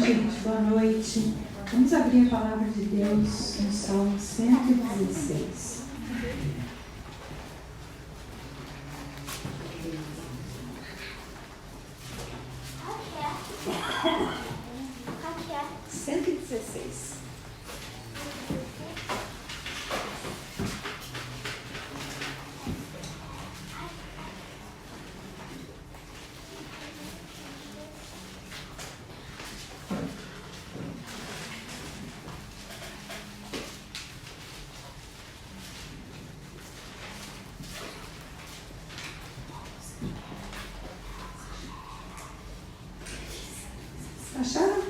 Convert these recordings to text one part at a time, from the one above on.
gente, boa noite. Vamos abrir a palavra de Deus no Salmo 116. Acharam?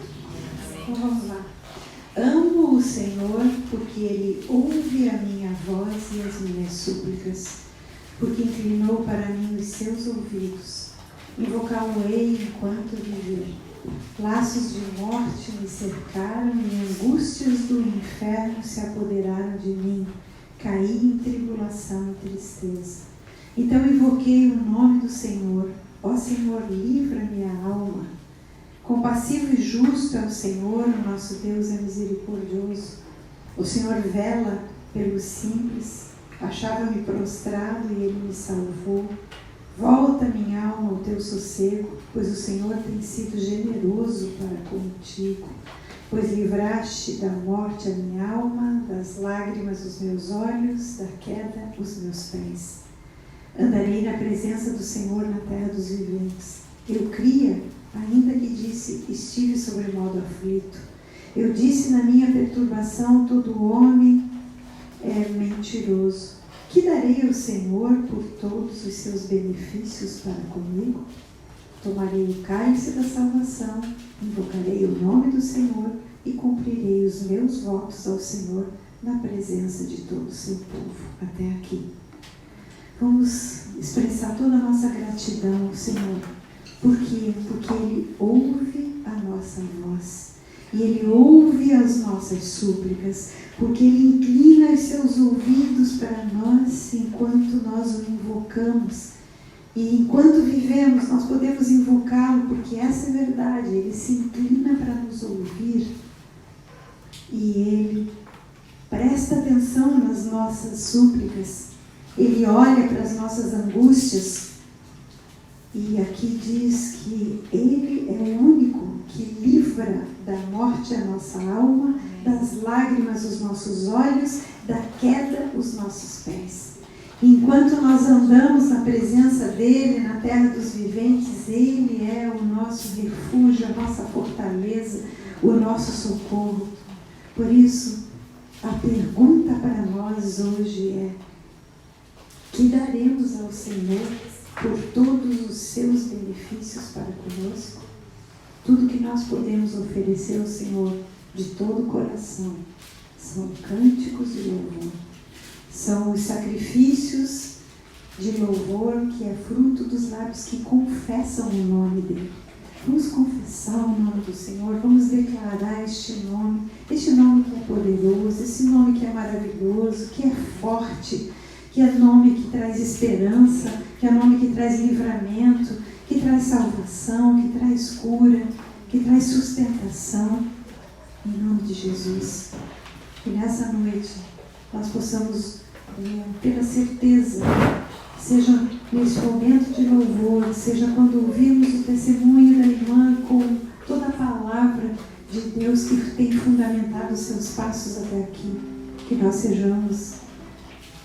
Então vamos lá. Amo o Senhor porque Ele ouve a minha voz e as minhas súplicas, porque inclinou para mim os seus ouvidos. Invocá-lo-ei enquanto viver. Laços de morte me cercaram e angústias do inferno se apoderaram de mim. Caí em tribulação e tristeza. Então invoquei o nome do Senhor. Ó Senhor, livra-me a alma. Compassivo e justo é o Senhor, o nosso Deus é misericordioso. O Senhor vela pelos simples. Achava-me prostrado e Ele me salvou. Volta, minha alma, ao teu sossego, pois o Senhor tem sido generoso para contigo. Pois livraste da morte a minha alma, das lágrimas os meus olhos, da queda os meus pés. Andarei na presença do Senhor na terra dos viventes. Eu cria, ainda que disse, estive sobre modo aflito. Eu disse na minha perturbação, todo homem é mentiroso. Que darei ao Senhor por todos os seus benefícios para comigo? Tomarei o cálice da salvação, invocarei o nome do Senhor e cumprirei os meus votos ao Senhor na presença de todo o seu povo. Até aqui. Vamos expressar toda a nossa gratidão ao Senhor. Por quê? Porque Ele ouve a nossa voz. E Ele ouve as nossas súplicas. Porque Ele inclina os seus ouvidos para nós enquanto nós o invocamos. E enquanto vivemos, nós podemos invocá-lo, porque essa é a verdade. Ele se inclina para nos ouvir. E Ele presta atenção nas nossas súplicas. Ele olha para as nossas angústias. E aqui diz que Ele é o único que livra da morte a nossa alma, das lágrimas os nossos olhos, da queda os nossos pés. Enquanto nós andamos na presença dEle, na terra dos viventes, Ele é o nosso refúgio, a nossa fortaleza, o nosso socorro. Por isso, a pergunta para nós hoje é: que daremos ao Senhor por todos os seus benefícios para conosco? Tudo que nós podemos oferecer ao Senhor de todo o coração são cânticos de louvor, são os sacrifícios de louvor que é fruto dos lábios que confessam o nome dEle. Vamos confessar o nome do Senhor, vamos declarar este nome que é poderoso, esse nome que é maravilhoso, que é forte, que é nome que traz esperança, que é nome que traz livramento, que traz salvação, que traz cura, que traz sustentação, em nome de Jesus. Que nessa noite nós possamos ter a certeza, seja nesse momento de louvor, seja quando ouvimos o testemunho da irmã com toda a palavra de Deus que tem fundamentado os seus passos até aqui, que nós sejamos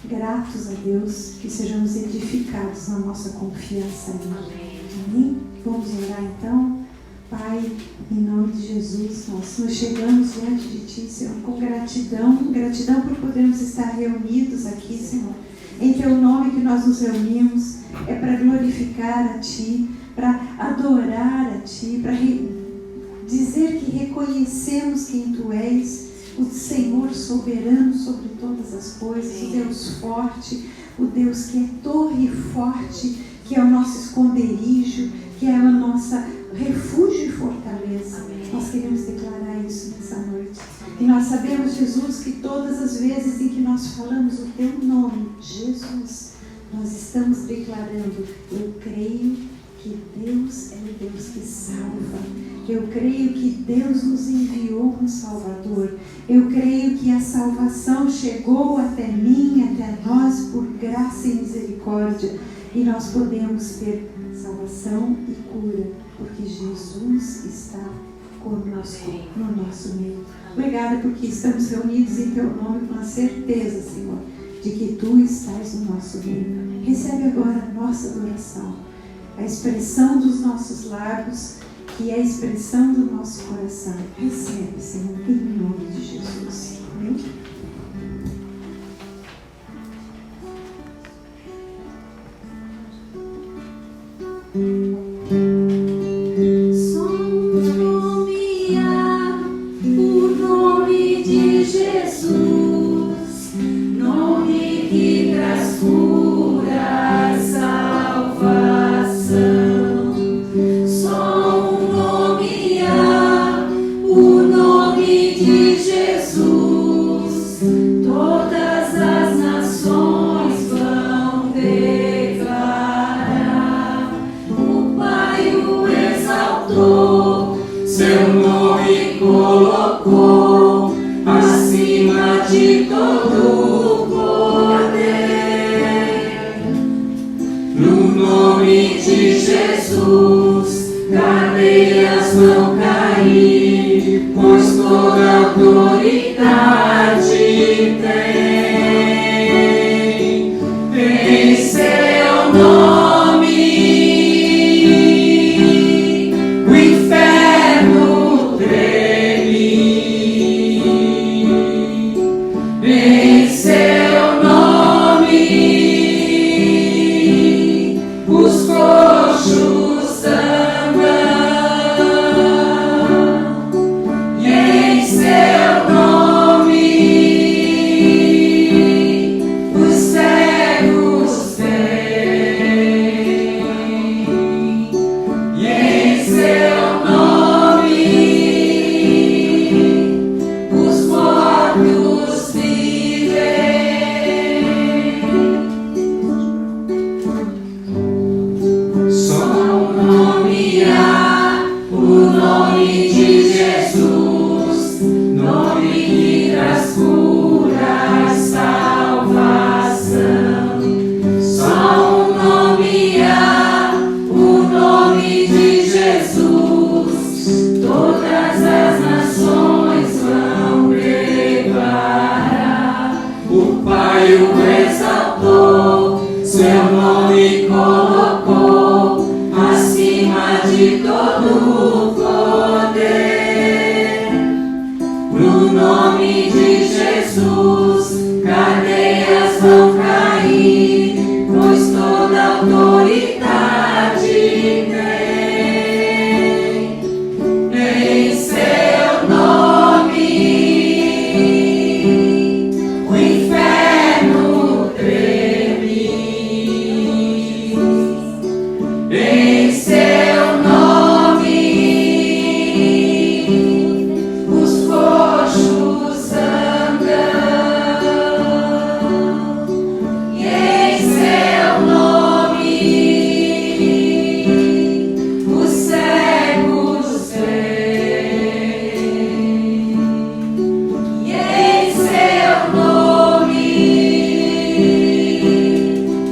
gratos a Deus, que sejamos edificados na nossa confiança nele. Amém? Vamos orar então. Pai, em nome de Jesus, nós nos chegamos diante de Ti, Senhor, com gratidão por podermos estar reunidos aqui, Senhor. Em Teu nome que nós nos reunimos é para glorificar a Ti, para adorar a Ti, para dizer que reconhecemos quem Tu és, o Senhor soberano sobre todas as coisas, o Deus forte, o Deus que é torre forte, que é o nosso esconderijo, que é a nossa refúgio e fortaleza. Nós queremos declarar isso nessa noite. E nós sabemos, Jesus, que todas as vezes em que nós falamos o Teu nome, Jesus, nós estamos declarando: eu creio que Deus é o Deus que salva. Eu creio que Deus nos enviou um Salvador. Eu creio que a salvação chegou até mim, até nós, por graça e misericórdia. E nós podemos ter salvação e cura, porque Jesus está conosco, no nosso meio. Obrigada porque estamos reunidos em Teu nome com a certeza, Senhor, de que Tu estás no nosso meio. Recebe agora a nossa adoração, a expressão dos nossos lábios, que é a expressão do nosso coração. Recebe, Senhor, em nome de Jesus. Amém? Só nomear o nome de Jesus, nome que traz cura, salvação. Só nomear o nome de Jesus, todas as nações vão declarar. O Pai o exaltou, seu nome colocou acima de todo poder. No nome de Jesus, cadeias vão cair, pois toda autoridade tem em seu nome. O inferno treme em seu nome. Os coxos andam e em seu nome os cegos veem e em seu nome os mortos vivem. Só nomear o nome de Jesus, nome que traz cura, salvação. Só nomear o nome de Jesus, todas as nações vão declarar. O Pai o exaltou, seu nome colocou acima de todo poder. No nome de Jesus, cadeias vão cair, pois toda autoridade tem em seu nome. O inferno treme em seu nome. Os coxos andam e em seu nome os cegos veem e em seu nome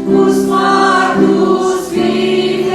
os mortos vivem.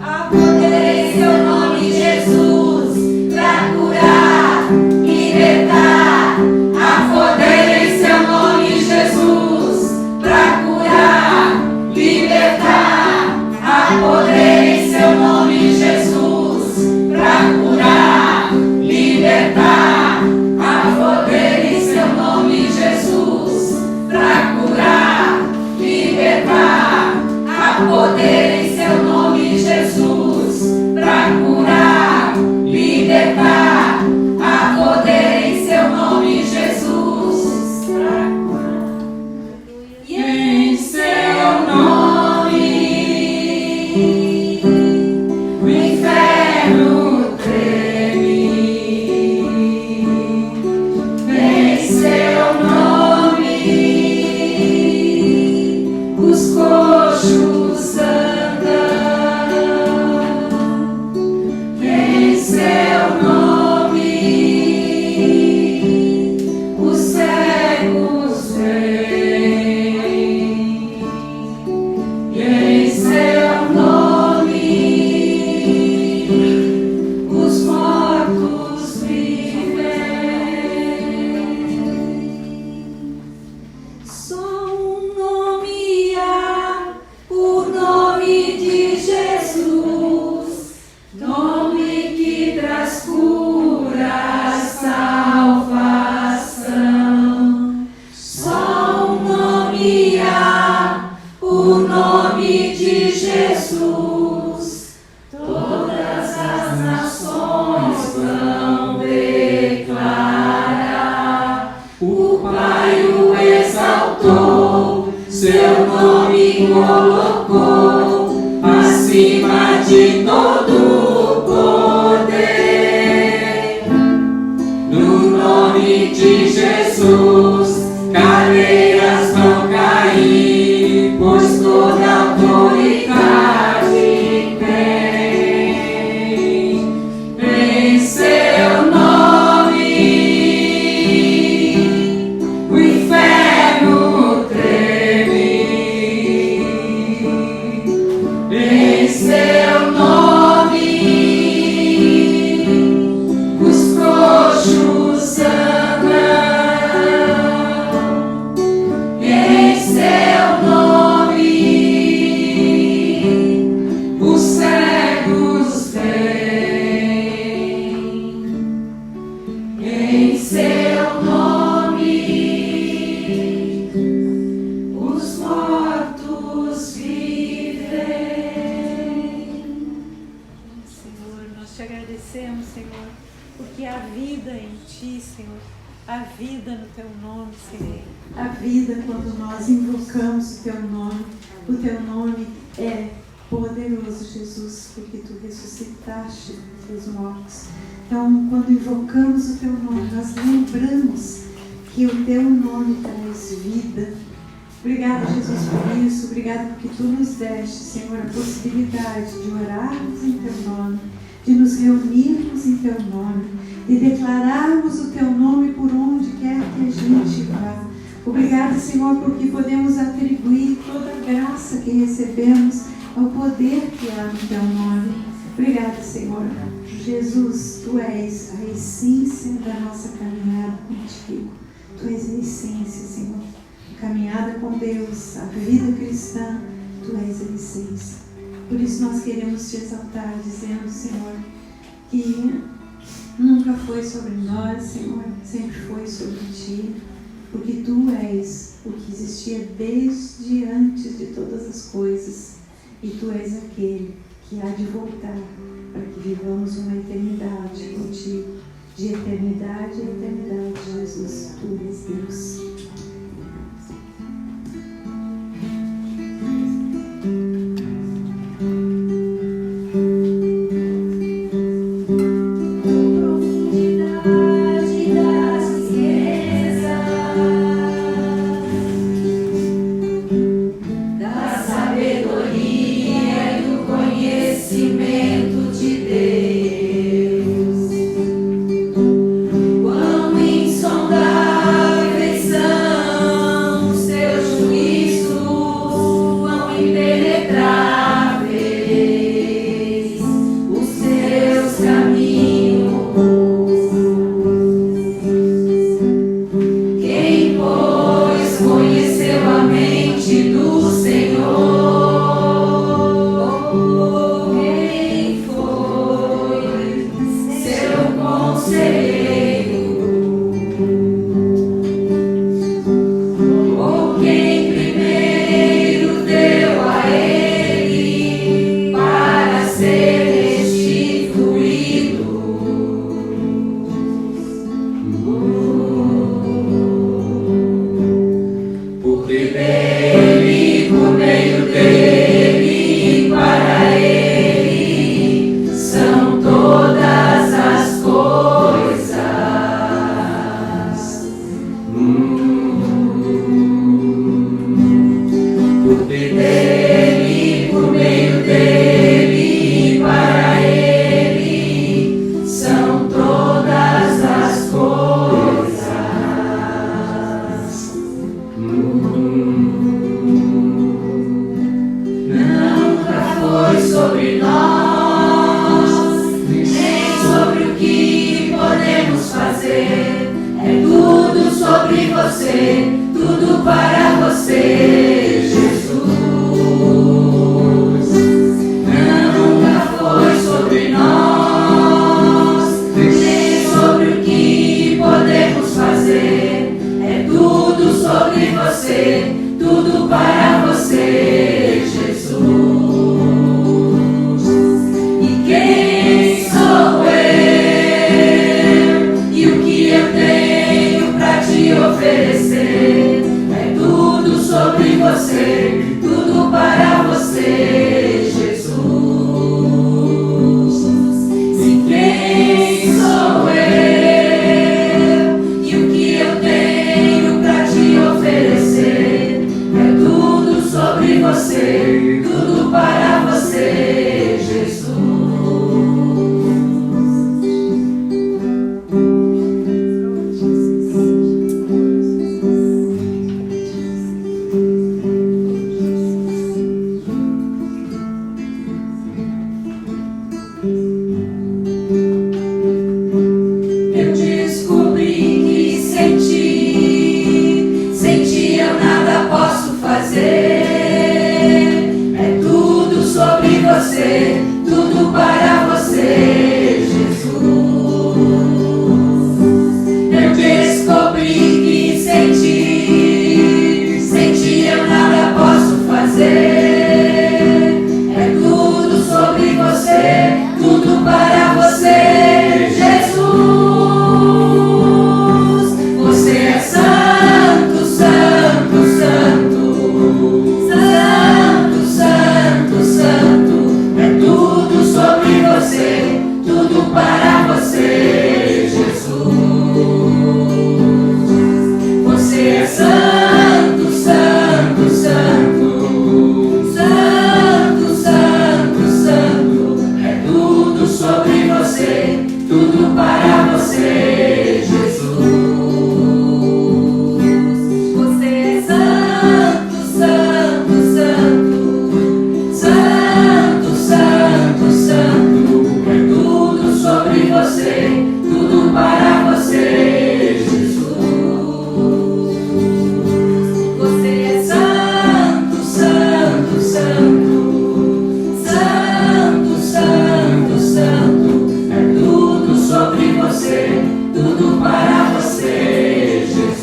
Há poder em seu nome, Jesus, pra curar, libertar. Há poder em seu nome, Jesus, pra curar, libertar. Há poder em seu nome, Jesus, pra curar, libertar. Há poder em seu nome, Jesus, pra curar, libertar. Há poder em seu nome, Jesus, pra curar, libertar. Há poder em seu nome, Jesus, pra curar. E em seu nome o inferno treme. Em seu nome os coxos andam Jesus, todas as nações vão declarar. O Pai o exaltou, seu nome colocou acima de todo poder. No nome de Jesus, cadeias vão cair, pois toda autoridade tem em seu nome. O inferno treme em seu nome. Os coxos andam em seu nome. Os cegos veem em seu nome. Os mortos vivem. Senhor, nós te agradecemos, Senhor, porque há vida em Ti, Senhor, há vida no Teu nome, Senhor. A vida, quando nós invocamos o Teu nome é poderoso, Jesus, porque Tu ressuscitaste dos mortos. Então, quando invocamos o Teu nome, nós lembramos que o Teu nome traz vida. Obrigada, Jesus, por isso. Obrigada porque Tu nos deste, Senhor, a possibilidade de orarmos em Teu nome, de nos reunirmos em Teu nome, de declararmos o Teu nome por onde quer que a gente vá. Obrigada, Senhor, porque podemos atribuir toda a graça que recebemos ao poder que há no Teu nome. Obrigada, Senhor. Jesus, Tu és a essência da nossa caminhada contigo. Tu és a essência, Senhor. A caminhada com Deus, a vida cristã, Tu és a essência. Por isso nós queremos Te exaltar, dizendo, Senhor, que nunca foi sobre nós, Senhor, sempre foi sobre Ti, porque Tu és o que existia desde antes de todas as coisas, e Tu és aquele que há de voltar para que vivamos uma eternidade contigo, de eternidade a eternidade, Jesus, Tu és Deus. Tudo para você, Jesus. você, tudo para você, Jesus. Eu descobri que sem ti eu nada posso fazer. É tudo sobre você, tudo para você, Jesus. Você é santo, santo, santo. Santo, santo, santo. É tudo sobre você, tudo para você, Jesus. Você é santo, santo, santo. Santo, santo, santo. É tudo sobre você, tudo para você, Jesus. Você é santo, santo, santo. Santo, santo, santo. É tudo sobre você, tudo para você, Jesus. Você é santo, santo, santo. Santo, santo, santo. É tudo sobre você, tudo para você, Jesus.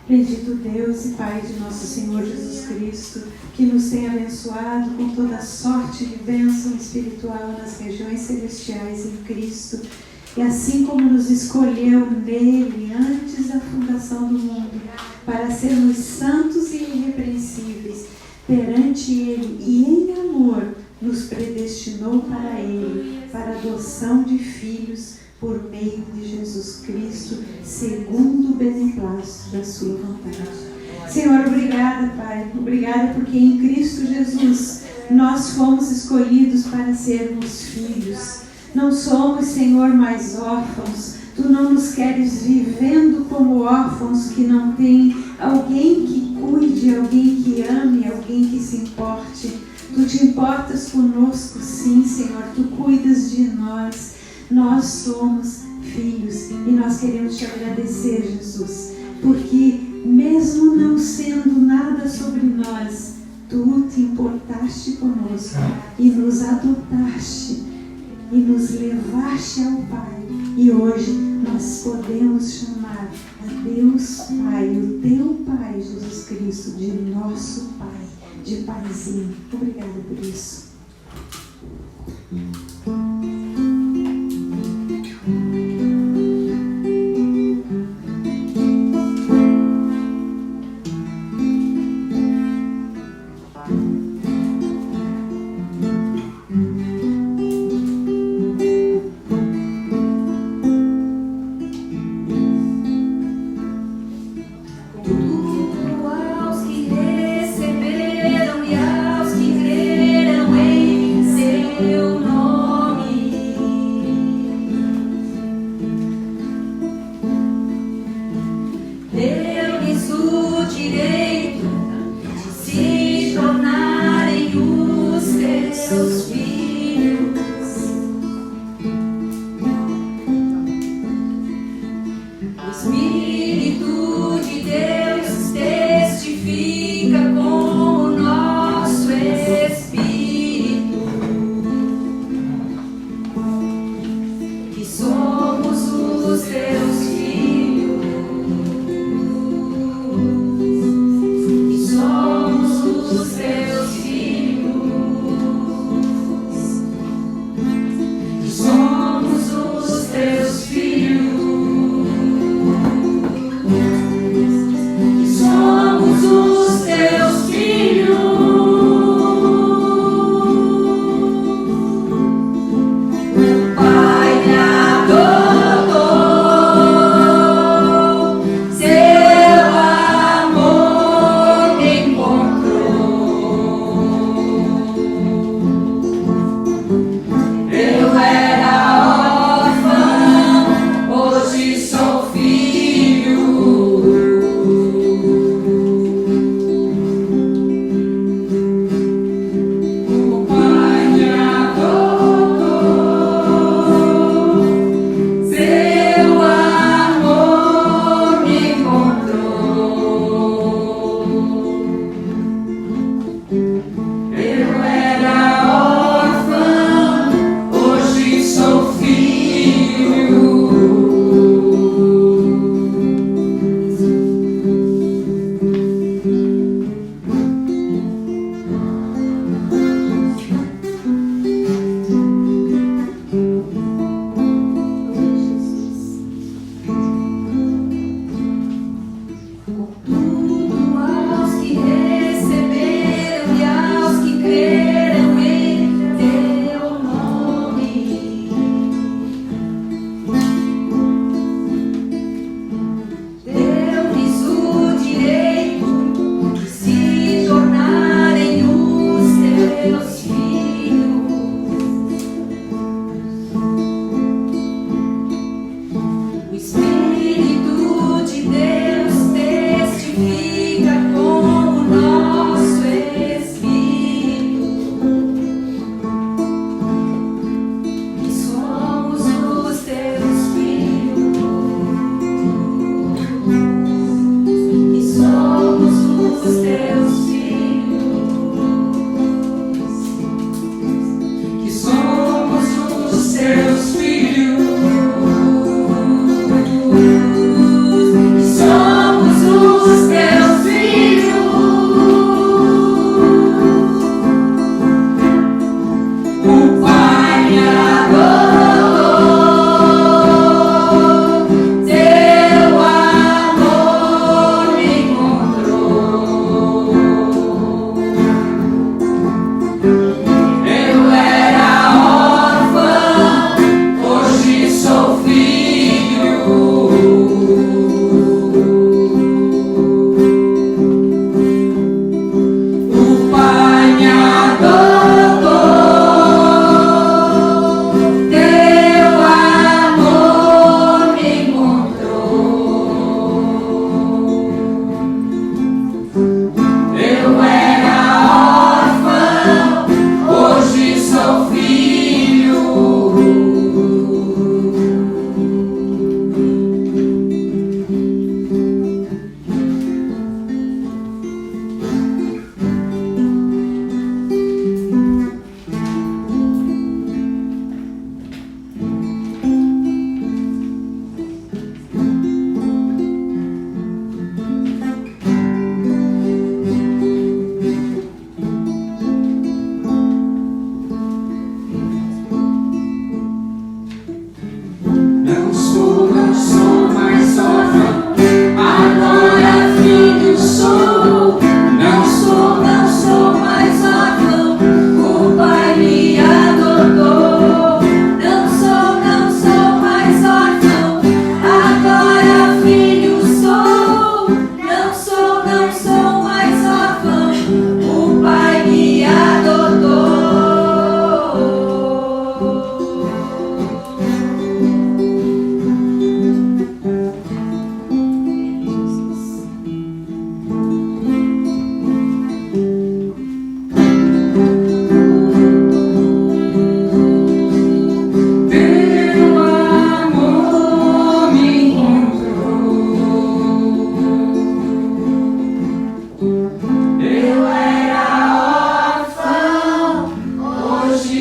Bendito Deus e Pai de nosso Senhor Jesus Cristo, que nos tem abençoado com toda sorte de bênção espiritual nas regiões celestiais em Cristo, e assim como nos escolheu nele antes da fundação do mundo, para sermos santos e irrepreensíveis perante ele, e em amor nos predestinou para ele, para a adoção de filhos, por meio de Jesus Cristo, segundo o beneplácito da sua vontade. Senhor, obrigada, Pai. Obrigada porque em Cristo Jesus nós fomos escolhidos para sermos filhos. Não somos, Senhor, mais órfãos. Tu não nos queres vivendo como órfãos que não têm alguém que cuide, alguém que ame, alguém que se importe. Tu te importas conosco, sim, Senhor. Tu cuidas de nós. Nós somos filhos e nós queremos te agradecer, Jesus, porque mesmo não sendo nada sobre nós, tu te importaste conosco e nos adotaste e nos levaste ao Pai. E hoje nós podemos chamar a Deus Pai, o teu Pai, Jesus Cristo, de nosso Pai, de Paizinho. Obrigada por isso.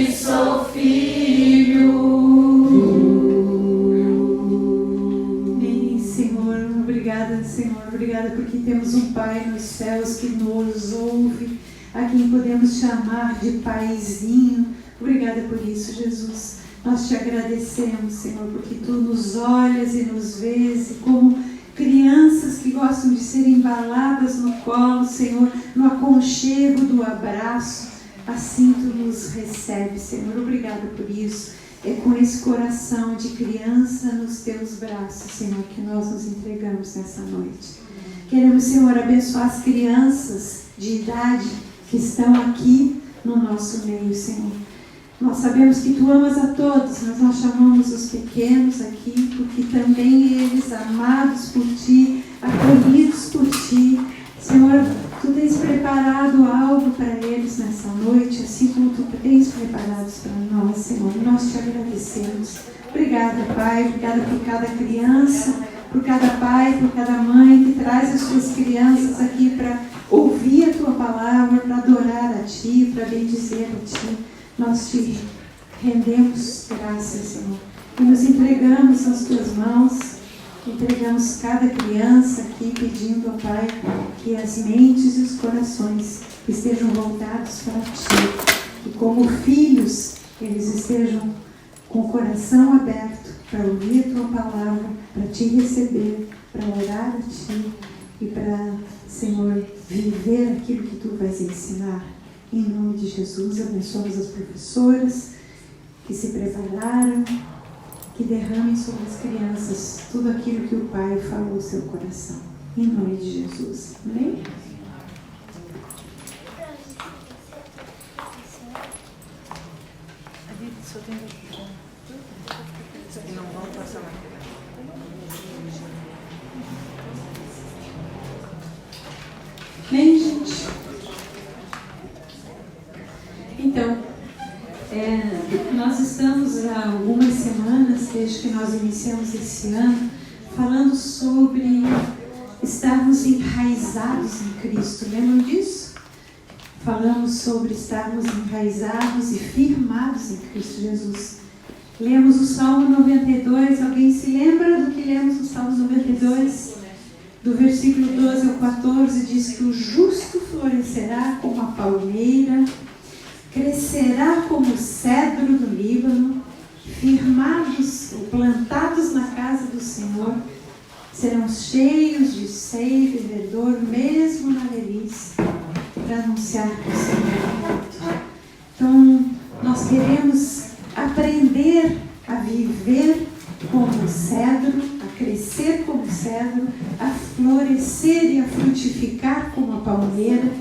que sou filho. Amém, Senhor. Obrigada, Senhor. Obrigada porque temos um Pai nos céus que nos ouve, a quem podemos chamar de Paizinho. Obrigada por isso, Jesus. Nós te agradecemos, Senhor, porque Tu nos olhas e nos vês, e como crianças que gostam de ser embaladas no colo, Senhor, no aconchego do abraço, assim Tu nos recebes, Senhor. Obrigada por isso. É com esse coração de criança nos Teus braços, Senhor, que nós nos entregamos nessa noite. Queremos, Senhor, abençoar as crianças de idade que estão aqui no nosso meio, Senhor. Nós sabemos que Tu amas a todos, mas nós chamamos os pequenos aqui, porque também eles, amados por Ti, acolhidos por Ti, Senhor, Tu tens preparado algo para eles nessa noite, assim como Tu tens preparado para nós, Senhor. Nós Te agradecemos. Obrigada, Pai, obrigada por cada criança, por cada pai, por cada mãe que traz as suas crianças aqui para ouvir a Tua palavra, para adorar a Ti, para bendizer a Ti. Nós Te rendemos graças, Senhor, e nos entregamos nas Tuas mãos, entregamos cada criança aqui, pedindo ao Pai que as mentes e os corações estejam voltados para Ti, e como filhos, eles estejam com o coração aberto para ouvir a Tua palavra, para Te receber, para orar a Ti e para, Senhor, viver aquilo que Tu vais ensinar. Em nome de Jesus, abençoamos as professoras que se prepararam, que derramem sobre as crianças tudo aquilo que o Pai falou no seu coração. Em nome de Jesus. Amém? Bem, gente. Então, nós estamos há algumas semanas, desde que nós iniciamos esse ano, falando sobre estarmos enraizados em Cristo. Lembram disso? Falamos sobre estarmos enraizados e firmados em Cristo Jesus. Lemos o Salmo 92. Alguém se lembra do que lemos no Salmo 92? Do versículo 12 ao 14, diz que o justo florescerá como a palmeira, crescerá como o cedro do Líbano, firmados ou plantados na casa do Senhor, serão cheios de seiva e verdor, mesmo na velhice, para anunciar que o Senhor é morto. Então, nós queremos aprender a viver como cedro, a crescer como cedro, a florescer e a frutificar como a palmeira,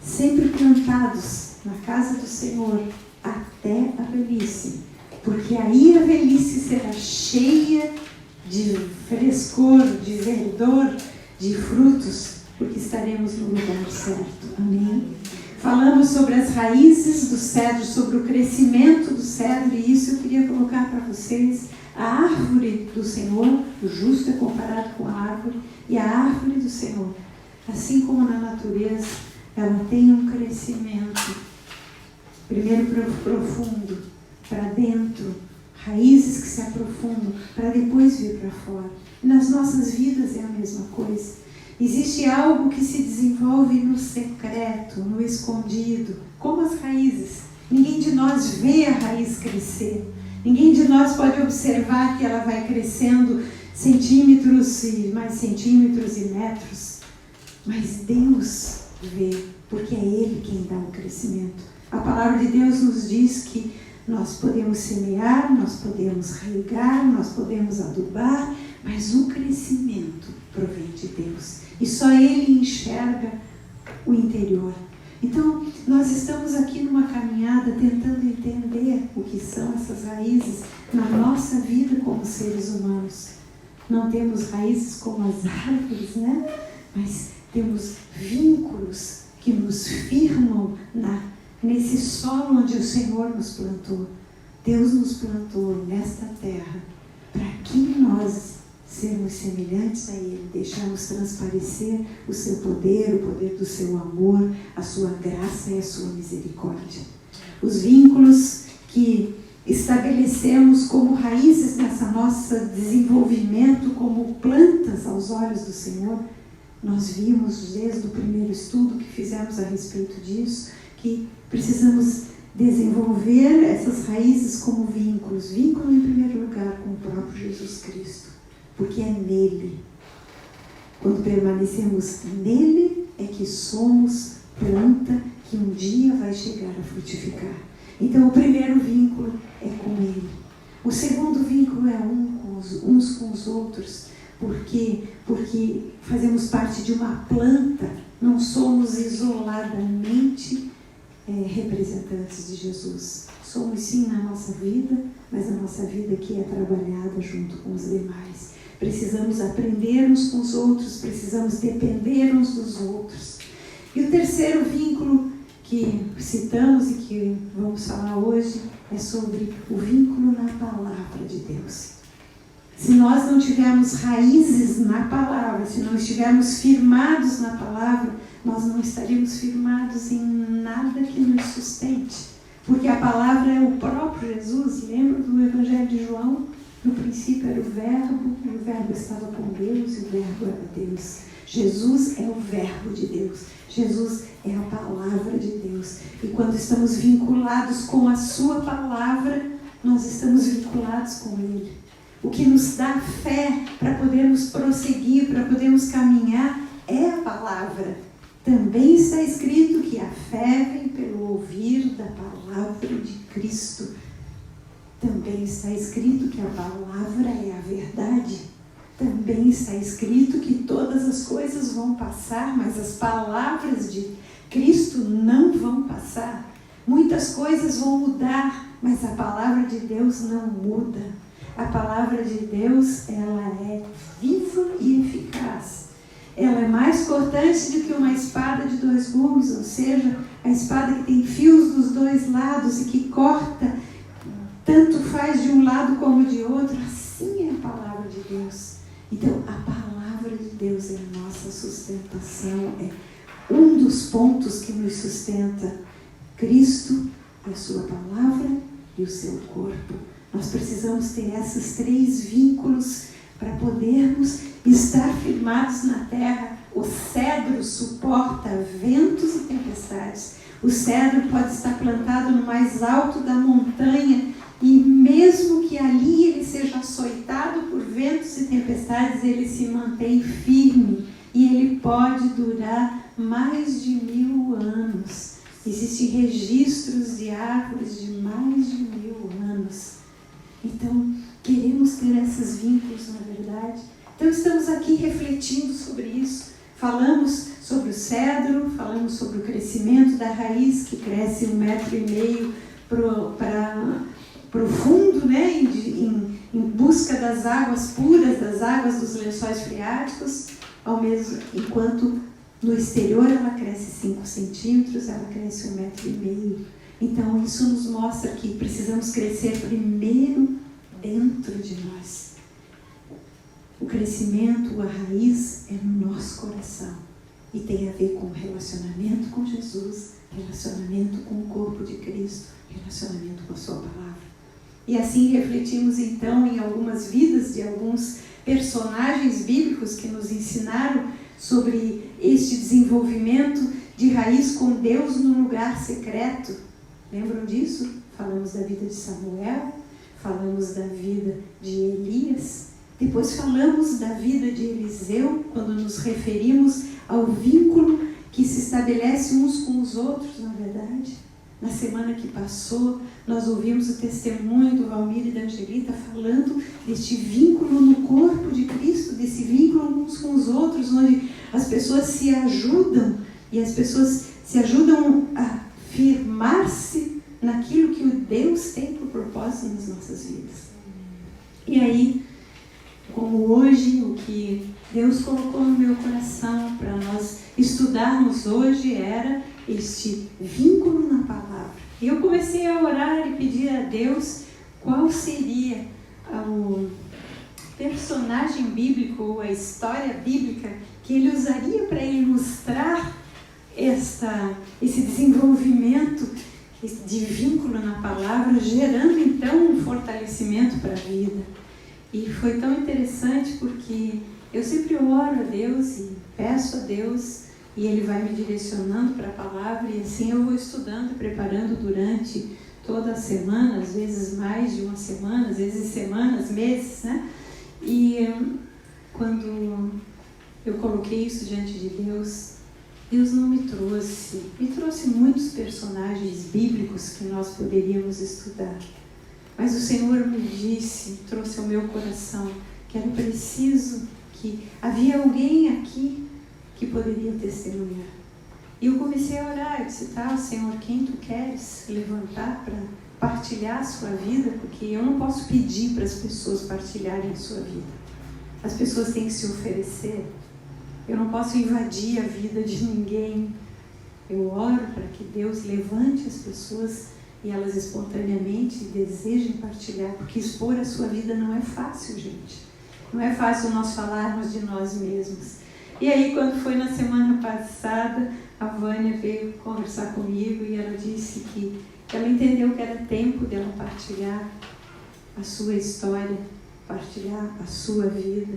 sempre plantados na casa do Senhor até a velhice, porque aí a velhice será cheia de frescor, de verdor, de frutos, porque estaremos no lugar certo. Amém? Falamos sobre as raízes do cedro, sobre o crescimento do cedro, e isso eu queria colocar para vocês. A árvore do Senhor, o justo é comparado com a árvore, e a árvore do Senhor, assim como na natureza, ela tem um crescimento, primeiro profundo, para dentro, raízes que se aprofundam, para depois vir para fora. E nas nossas vidas é a mesma coisa. Existe algo que se desenvolve no secreto, no escondido, como as raízes. Ninguém de nós vê a raiz crescer. Ninguém de nós pode observar que ela vai crescendo centímetros e mais centímetros e metros. Mas Deus vê, porque é Ele quem dá o crescimento. A palavra de Deus nos diz que nós podemos semear, nós podemos regar, nós podemos adubar, mas o crescimento provém de Deus. E só Ele enxerga o interior. Então, nós estamos aqui numa caminhada tentando entender o que são essas raízes na nossa vida como seres humanos. Não temos raízes como as árvores, né? Mas temos vínculos que nos firmam nesse solo onde o Senhor nos plantou. Deus nos plantou nesta terra para que nós sermos semelhantes a Ele, deixarmos transparecer o seu poder, o poder do seu amor, a sua graça e a sua misericórdia. os vínculos que estabelecemos como raízes nessa nossa desenvolvimento, como plantas aos olhos do Senhor. Nós vimos desde o primeiro estudo que fizemos a respeito disso, que precisamos desenvolver essas raízes como vínculos. Vínculo em primeiro lugar com o próprio Jesus Cristo, porque é nele. Quando permanecemos nele, é que somos planta que um dia vai chegar a frutificar. Então o primeiro vínculo é com ele. O segundo vínculo é uns com os outros. Por quê? Porque fazemos parte de uma planta, não somos isoladamente representantes de Jesus. Somos sim na nossa vida, mas a nossa vida aqui é trabalhada junto com os demais. Precisamos aprender uns com os outros, precisamos depender uns dos outros. E o terceiro vínculo que citamos e que vamos falar hoje é sobre o vínculo na palavra de Deus. Se nós não tivermos raízes na palavra, se não estivermos firmados na palavra, nós não estaríamos firmados em nada que nos sustente. Porque a palavra é o próprio Jesus. Lembra do Evangelho de João? No princípio era o Verbo, e o Verbo estava com Deus, e o Verbo era Deus. Jesus é o Verbo de Deus. Jesus é a palavra de Deus. E quando estamos vinculados com a sua palavra, nós estamos vinculados com Ele. O que nos dá fé para podermos prosseguir, para podermos caminhar, é a palavra. Também está escrito que a fé vem pelo ouvir da palavra de Cristo. Também está escrito que a palavra é a verdade. Também está escrito que todas as coisas vão passar, mas as palavras de Cristo não vão passar. Muitas coisas vão mudar, mas a palavra de Deus não muda. A palavra de Deus, ela é viva e eficaz. Ela é mais cortante do que uma espada de 2 gumes, ou seja, a espada que tem fios dos 2 lados e que corta, tanto faz de um lado como de outro. Assim é a palavra de Deus. Então, a palavra de Deus é a nossa sustentação, é um dos pontos que nos sustenta. Cristo, a sua palavra e o seu corpo. Nós precisamos ter esses 3 vínculos para podermos estar firmados na terra. O cedro suporta ventos e tempestades. O cedro pode estar plantado no mais alto da montanha e mesmo que ali ele seja açoitado por ventos e tempestades, ele se mantém firme e ele pode durar mais de 1000 anos. Existem registros de árvores de mais de 1000 anos. Então, queremos ter esses vínculos, na verdade. Então, estamos aqui refletindo sobre isso. Falamos sobre o cedro, falamos sobre o crescimento da raiz, que cresce 1,5 metro para o fundo, né? Em busca das águas puras, das águas dos lençóis freáticos, ao mesmo enquanto no exterior ela cresce 5 centímetros, ela cresce 1,5 metro. Então, isso nos mostra que precisamos crescer primeiro dentro de nós. O crescimento, a raiz, é no nosso coração. E tem a ver com relacionamento com Jesus, relacionamento com o corpo de Cristo, relacionamento com a sua palavra. E assim refletimos então em algumas vidas de alguns personagens bíblicos que nos ensinaram sobre este desenvolvimento de raiz com Deus no lugar secreto. Lembram disso? Falamos da vida de Samuel, falamos da vida de Elias, depois falamos da vida de Eliseu, quando nos referimos ao vínculo que se estabelece uns com os outros, na verdade. Na semana que passou, nós ouvimos o testemunho do Valmir e da Angelita falando deste vínculo no corpo de Cristo, desse vínculo uns com os outros, onde as pessoas se ajudam e as pessoas se ajudam a firmar-se naquilo que o Deus tem por propósito nas nossas vidas. E aí, como hoje, o que Deus colocou no meu coração para nós estudarmos hoje era este vínculo na palavra. E eu comecei a orar e pedir a Deus qual seria o personagem bíblico ou a história bíblica que Ele usaria para ilustrar esse desenvolvimento de vínculo na palavra, gerando então um fortalecimento para a vida. E foi tão interessante porque eu sempre oro a Deus e peço a Deus e Ele vai me direcionando para a palavra e assim eu vou estudando, preparando durante toda a semana, às vezes mais de uma semana, às vezes semanas, meses, né? E quando eu coloquei isso diante de Deus, Deus não me trouxe muitos personagens bíblicos que nós poderíamos estudar. Mas o Senhor me disse, trouxe ao meu coração, que era preciso, que havia alguém aqui que poderia testemunhar. E eu comecei a orar, eu disse, Senhor, quem Tu queres levantar para partilhar a sua vida? Porque eu não posso pedir para as pessoas partilharem a sua vida. As pessoas têm que se oferecer. Eu não posso invadir a vida de ninguém. Eu oro para que Deus levante as pessoas e elas espontaneamente desejem partilhar, porque expor a sua vida não é fácil, gente. Não é fácil nós falarmos de nós mesmos. E aí, quando foi na semana passada, a Vânia veio conversar comigo e ela disse que ela entendeu que era tempo dela partilhar a sua história, partilhar a sua vida.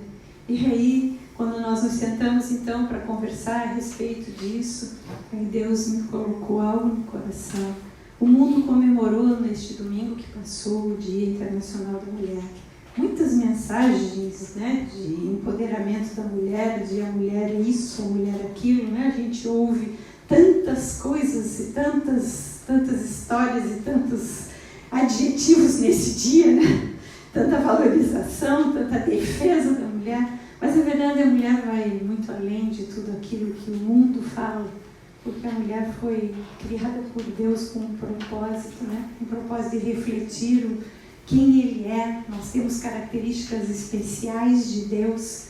E aí, quando nós nos sentamos então para conversar a respeito disso, aí Deus me colocou algo no coração. O mundo comemorou neste domingo que passou o Dia Internacional da Mulher. Muitas mensagens, né, de empoderamento da mulher, de a mulher isso, a mulher aquilo, né? A gente ouve tantas coisas e tantas histórias e tantos adjetivos nesse dia, né? Tanta valorização, tanta defesa da mulher. Mas a verdade, a mulher vai muito além de tudo aquilo que o mundo fala, porque a mulher foi criada por Deus com um propósito, né? Um propósito de refletir quem Ele é. Nós temos características especiais de Deus.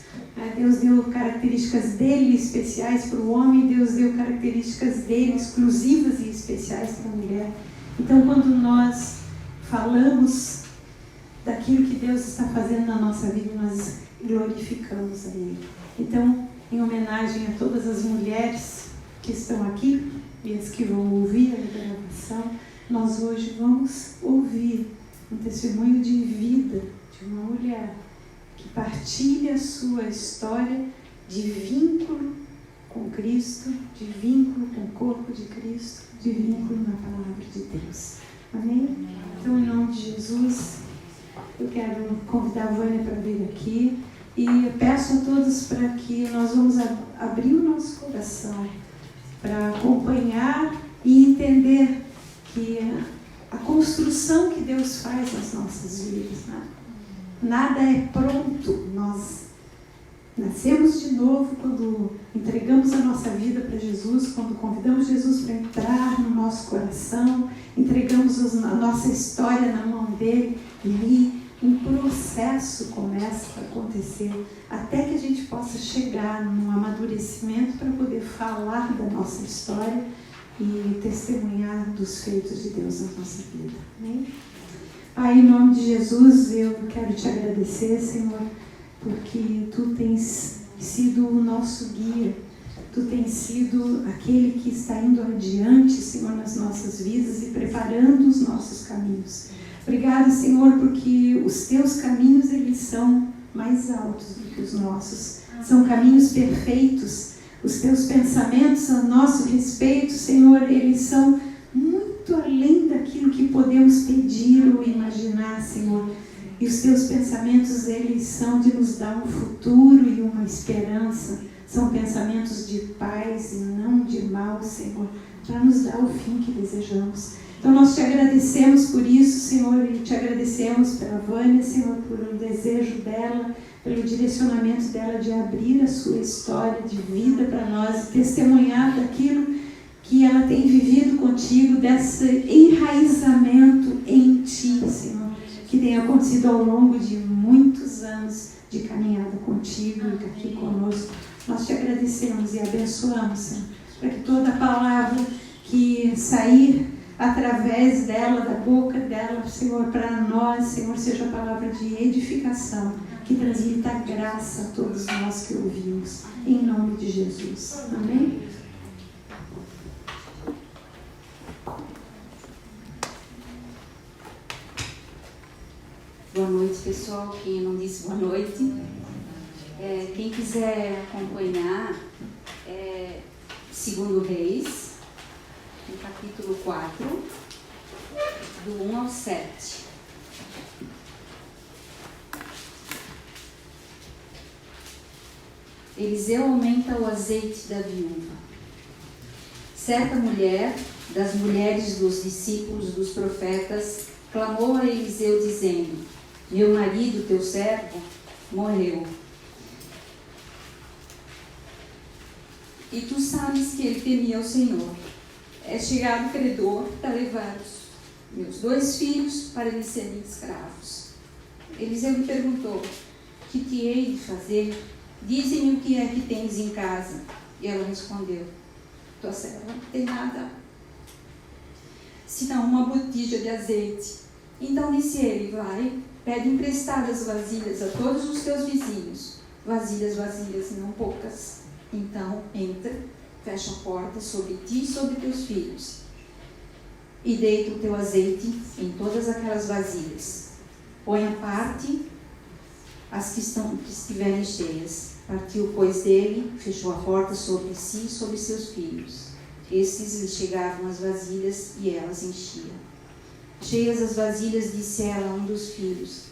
Deus deu características dele especiais para o homem, Deus deu características dele exclusivas e especiais para a mulher. Então, quando nós falamos daquilo que Deus está fazendo na nossa vida, nós glorificamos a Ele. Então, em homenagem a todas as mulheres que estão aqui e as que vão ouvir a gravação, nós hoje vamos ouvir um testemunho de vida de uma mulher que partilha a sua história de vínculo com Cristo, de vínculo com o corpo de Cristo, de vínculo na palavra de Deus. Amém? Então, em nome de Jesus, eu quero convidar a Vânia para vir aqui e eu peço a todos para que nós vamos abrir o nosso coração para acompanhar e entender que a construção que Deus faz nas nossas vidas, né? Nada é pronto. Nós nascemos de novo quando entregamos a nossa vida para Jesus, quando convidamos Jesus para entrar no nosso coração, entregamos a nossa história na mão dele, e aí um processo começa a acontecer até que a gente possa chegar num amadurecimento para poder falar da nossa história e testemunhar dos feitos de Deus na nossa vida. Amém? Pai, em nome de Jesus, eu quero te agradecer, Senhor, porque Tu tens sido o nosso guia, Tu tens sido aquele que está indo adiante, Senhor, nas nossas vidas e preparando os nossos caminhos. Obrigado, Senhor, porque os Teus caminhos, eles são mais altos do que os nossos. São caminhos perfeitos. Os Teus pensamentos a nosso respeito, Senhor, eles são muito além daquilo que podemos pedir ou imaginar, Senhor. E os Teus pensamentos, eles são de nos dar um futuro e uma esperança. São pensamentos de paz e não de mal, Senhor, para nos dar o fim que desejamos. Então, nós te agradecemos por isso, Senhor, e te agradecemos pela Vânia, Senhor, por o desejo dela, pelo direcionamento dela de abrir a sua história de vida para nós, testemunhar daquilo que ela tem vivido contigo, desse enraizamento em Ti, Senhor, que tem acontecido ao longo de muitos anos de caminhada contigo e aqui conosco. Nós te agradecemos e abençoamos, Senhor, para que toda palavra que sair através dela, da boca dela, Senhor, para nós, Senhor, seja a palavra de edificação, que transmita graça a todos nós que ouvimos, em nome de Jesus. Amém? Boa noite, pessoal. Quem não disse boa noite. Quem quiser acompanhar, 2 Reis, no capítulo 4, do 1 ao 7. Eliseu aumenta o azeite da viúva. Certa mulher, das mulheres dos discípulos dos profetas, clamou a Eliseu dizendo: meu marido, teu servo, morreu. E tu sabes que ele temia o Senhor. É chegado credor para levar os meus 2 filhos para lhe serem escravos. Eliseu lhe perguntou: que te hei de fazer? Dize-me o que é que tens em casa. E ela respondeu: tua serva não tem nada, senão uma botija de azeite. Então disse ele: vai, pede emprestadas vasilhas a todos os teus vizinhos, vasilhas vazias e não poucas. Então entra, fecha a porta sobre ti e sobre teus filhos, e deita o teu azeite em todas aquelas vasilhas. Põe à parte as que estiverem cheias. Partiu, pois, dele, fechou a porta sobre si e sobre seus filhos. Estes lhe chegavam as vasilhas e elas enchiam. Cheias as vasilhas, disse ela a um dos filhos: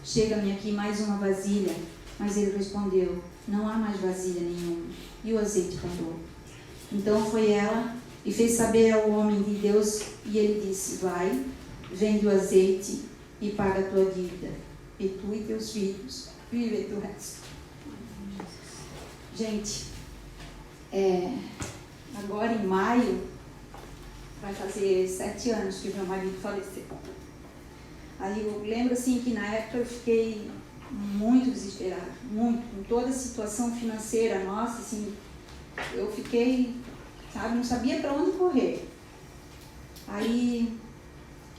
chega-me aqui mais uma vasilha. Mas ele respondeu: não há mais vasilha nenhuma. E o azeite parou. Então foi ela e fez saber ao homem de Deus, e ele disse: vai, vende o azeite e paga a tua dívida, e tu e teus filhos vivem do resto. Gente, agora em maio vai fazer 7 anos que meu marido faleceu. Aí eu lembro assim que na época eu fiquei muito desesperada, muito, com toda a situação financeira nossa, assim, eu fiquei, sabe, não sabia para onde correr. Aí,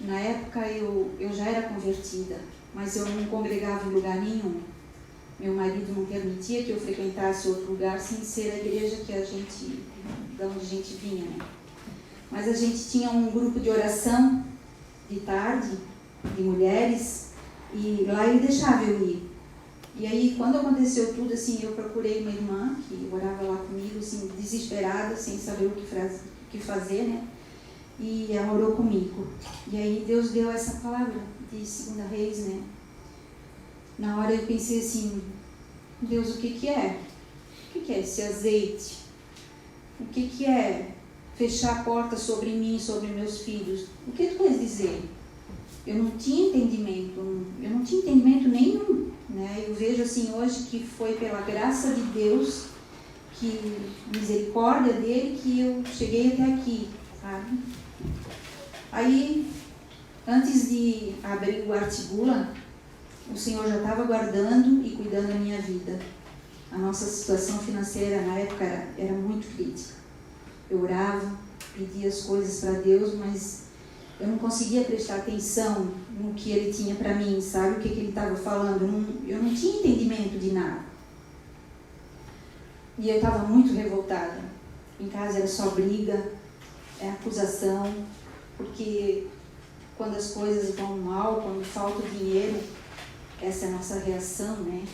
na época eu já era convertida, mas eu não congregava em lugar nenhum. Meu marido não permitia que eu frequentasse outro lugar sem ser a igreja que da onde a gente vinha, né? Mas a gente tinha um grupo de oração de tarde, de mulheres, e lá ele deixava eu ir. E aí, quando aconteceu tudo, assim, eu procurei uma irmã que orava lá comigo, assim, desesperada, sem saber o que fazer, né? E ela orou comigo. E aí Deus deu essa palavra de 2 Reis, né? Na hora eu pensei assim: Deus, o que é? O que é esse azeite? O que é fechar a porta sobre mim e sobre meus filhos? O que tu queres dizer? Eu não tinha entendimento nenhum, né? Eu vejo assim hoje que foi pela graça de Deus, que misericórdia dele, que eu cheguei até aqui, sabe? Aí, antes de abrir o Artigula, o Senhor já estava guardando e cuidando da minha vida. A nossa situação financeira na época era muito crítica. Eu orava, pedia as coisas para Deus, mas eu não conseguia prestar atenção no que Ele tinha para mim, sabe? O que Ele estava falando. Eu não tinha entendimento de nada. E eu estava muito revoltada. Em casa era só briga, acusação, porque quando as coisas vão mal, quando falta dinheiro, essa é a nossa reação, né?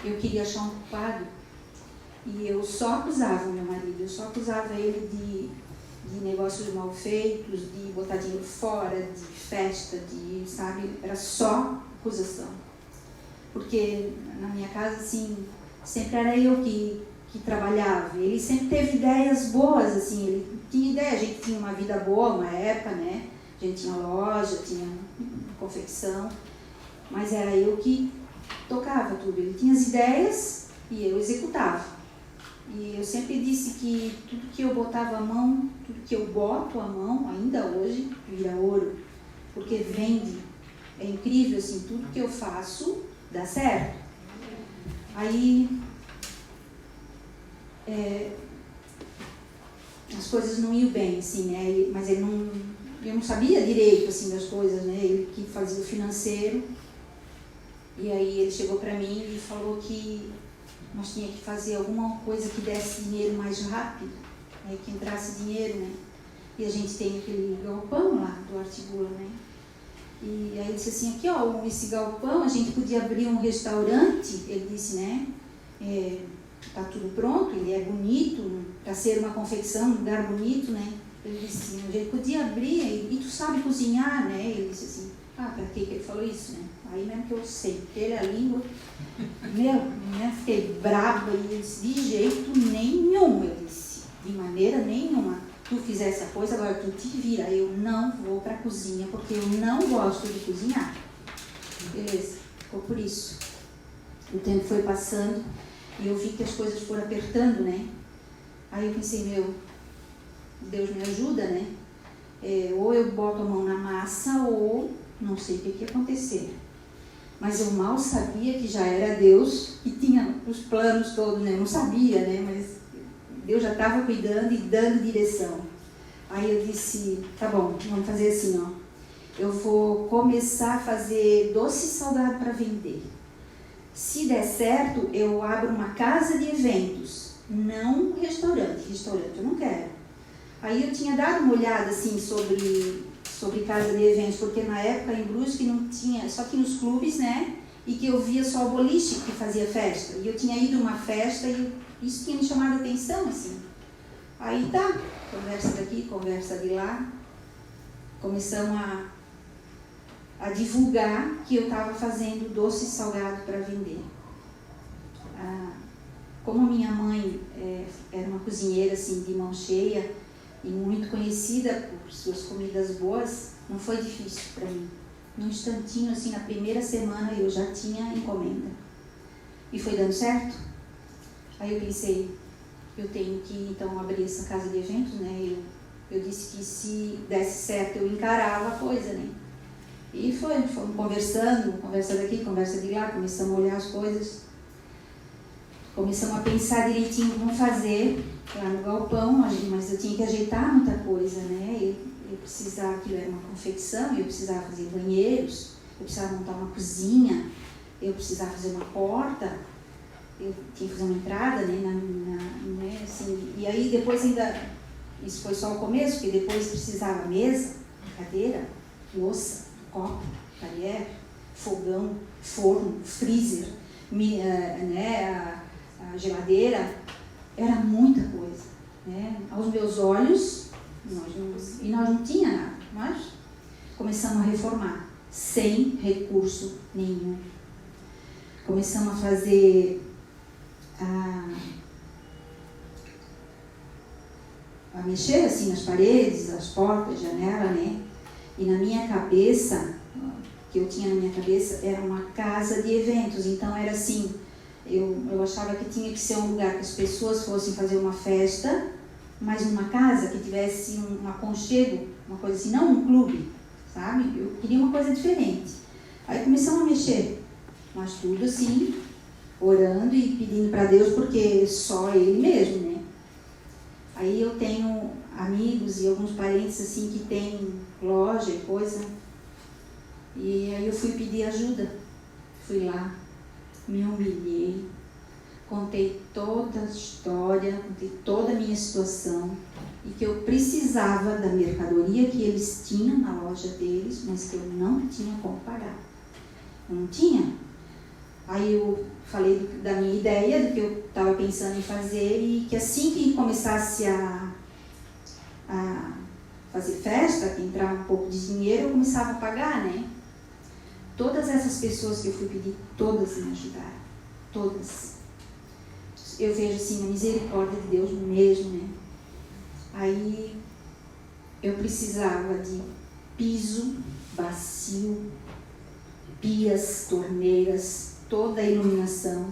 Eu queria achar um culpado. E eu só acusava meu marido, eu só acusava ele de negócios mal feitos, de botar dinheiro fora, de festa, sabe? Era só acusação. Porque na minha casa, assim, sempre era eu que trabalhava. Ele sempre teve ideias boas, assim, ele tinha ideia, a gente tinha uma vida boa, uma época, né? A gente tinha loja, tinha confecção, mas era eu que tocava tudo. Ele tinha as ideias e eu executava. E eu sempre disse que tudo que eu botava a mão, tudo que eu boto a mão, ainda hoje, vira ouro. Porque vende. É incrível, assim, tudo que eu faço dá certo. Aí, as coisas não iam bem, assim, né? Mas eu não sabia direito, assim, das coisas, né? Ele que fazia o financeiro. E aí ele chegou para mim e falou que nós tínhamos que fazer alguma coisa que desse dinheiro mais rápido, né, que entrasse dinheiro, né? E a gente tem aquele galpão lá do Artigula, né? E aí ele disse assim, aqui ó, esse galpão, a gente podia abrir um restaurante, ele disse, né, tá tudo pronto, ele é bonito, para ser uma confecção, um lugar bonito, né. Ele disse assim, a gente podia abrir, e tu sabe cozinhar, né, ele disse assim, pra que ele falou isso, né, aí mesmo que eu sentei a língua, né, fiquei brava, e ele disse, de jeito nenhum, eu disse, de maneira nenhuma. Tu fizer essa coisa, agora tu te vira. Eu não vou para a cozinha, porque eu não gosto de cozinhar. Beleza, ficou por isso. O tempo foi passando e eu vi que as coisas foram apertando, né? Aí eu pensei, Deus me ajuda, né? Ou eu boto a mão na massa, ou não sei o que ia acontecer. Mas eu mal sabia que já era Deus e tinha os planos todos, né? Eu não sabia, né? Mas Deus já estava cuidando e dando direção. Aí eu disse, tá bom, vamos fazer assim, ó. Eu vou começar a fazer doce salgado para vender. Se der certo, eu abro uma casa de eventos, não um restaurante. Restaurante eu não quero. Aí eu tinha dado uma olhada assim sobre casa de eventos, porque na época em Brusque não tinha, só tinha os clubes, né? E que eu via só o boliche que fazia festa. E eu tinha ido a uma festa e isso tinha me chamado a atenção, assim. Aí tá, conversa daqui, conversa de lá. Começamos a divulgar que eu estava fazendo doce salgado para vender. Como minha mãe era uma cozinheira, assim, de mão cheia e muito conhecida por suas comidas boas, não foi difícil para mim. Num instantinho, assim, na primeira semana eu já tinha encomenda. E foi dando certo. Aí eu pensei, eu tenho que então abrir essa casa de eventos, né? Eu disse que se desse certo eu encarava a coisa, né? E fomos conversando, conversa daqui, conversa de lá, começamos a olhar as coisas. Começamos a pensar direitinho como fazer lá no galpão, mas eu tinha que ajeitar muita coisa, né? Eu precisava, aquilo era uma confecção, eu precisava fazer banheiros, eu precisava montar uma cozinha, eu precisava fazer uma porta, eu tinha que fazer uma entrada, né, assim, e aí depois ainda, isso foi só o começo, porque depois precisava mesa, cadeira, louça, copo, talher, fogão, forno, freezer, né, a geladeira, era muita coisa, né, aos meus olhos, nós não tinha nada, mas começamos a reformar, sem recurso nenhum. Começamos a fazer a mexer assim nas paredes, as portas, janela, né? E na minha cabeça, que eu tinha na minha cabeça, era uma casa de eventos. Então era assim, eu achava que tinha que ser um lugar que as pessoas fossem fazer uma festa, mas numa casa que tivesse um aconchego, uma coisa assim, não um clube, sabe? Eu queria uma coisa diferente. Aí começamos a mexer, mas tudo assim, orando e pedindo para Deus, porque só Ele mesmo, né? Aí eu tenho amigos e alguns parentes assim que tem loja e coisa, e aí eu fui pedir ajuda, fui lá, me humilhei, contei toda a história, contei toda a minha situação, e que eu precisava da mercadoria que eles tinham na loja deles, mas que eu não tinha como pagar, eu não tinha. Aí eu falei da minha ideia, do que eu estava pensando em fazer, e que assim que começasse a fazer festa, que entrava um pouco de dinheiro, eu começava a pagar, né? Todas essas pessoas que eu fui pedir, todas me ajudaram, todas. Eu vejo assim a misericórdia de Deus mesmo, né? Aí eu precisava de piso, bacio, pias, torneiras, toda a iluminação.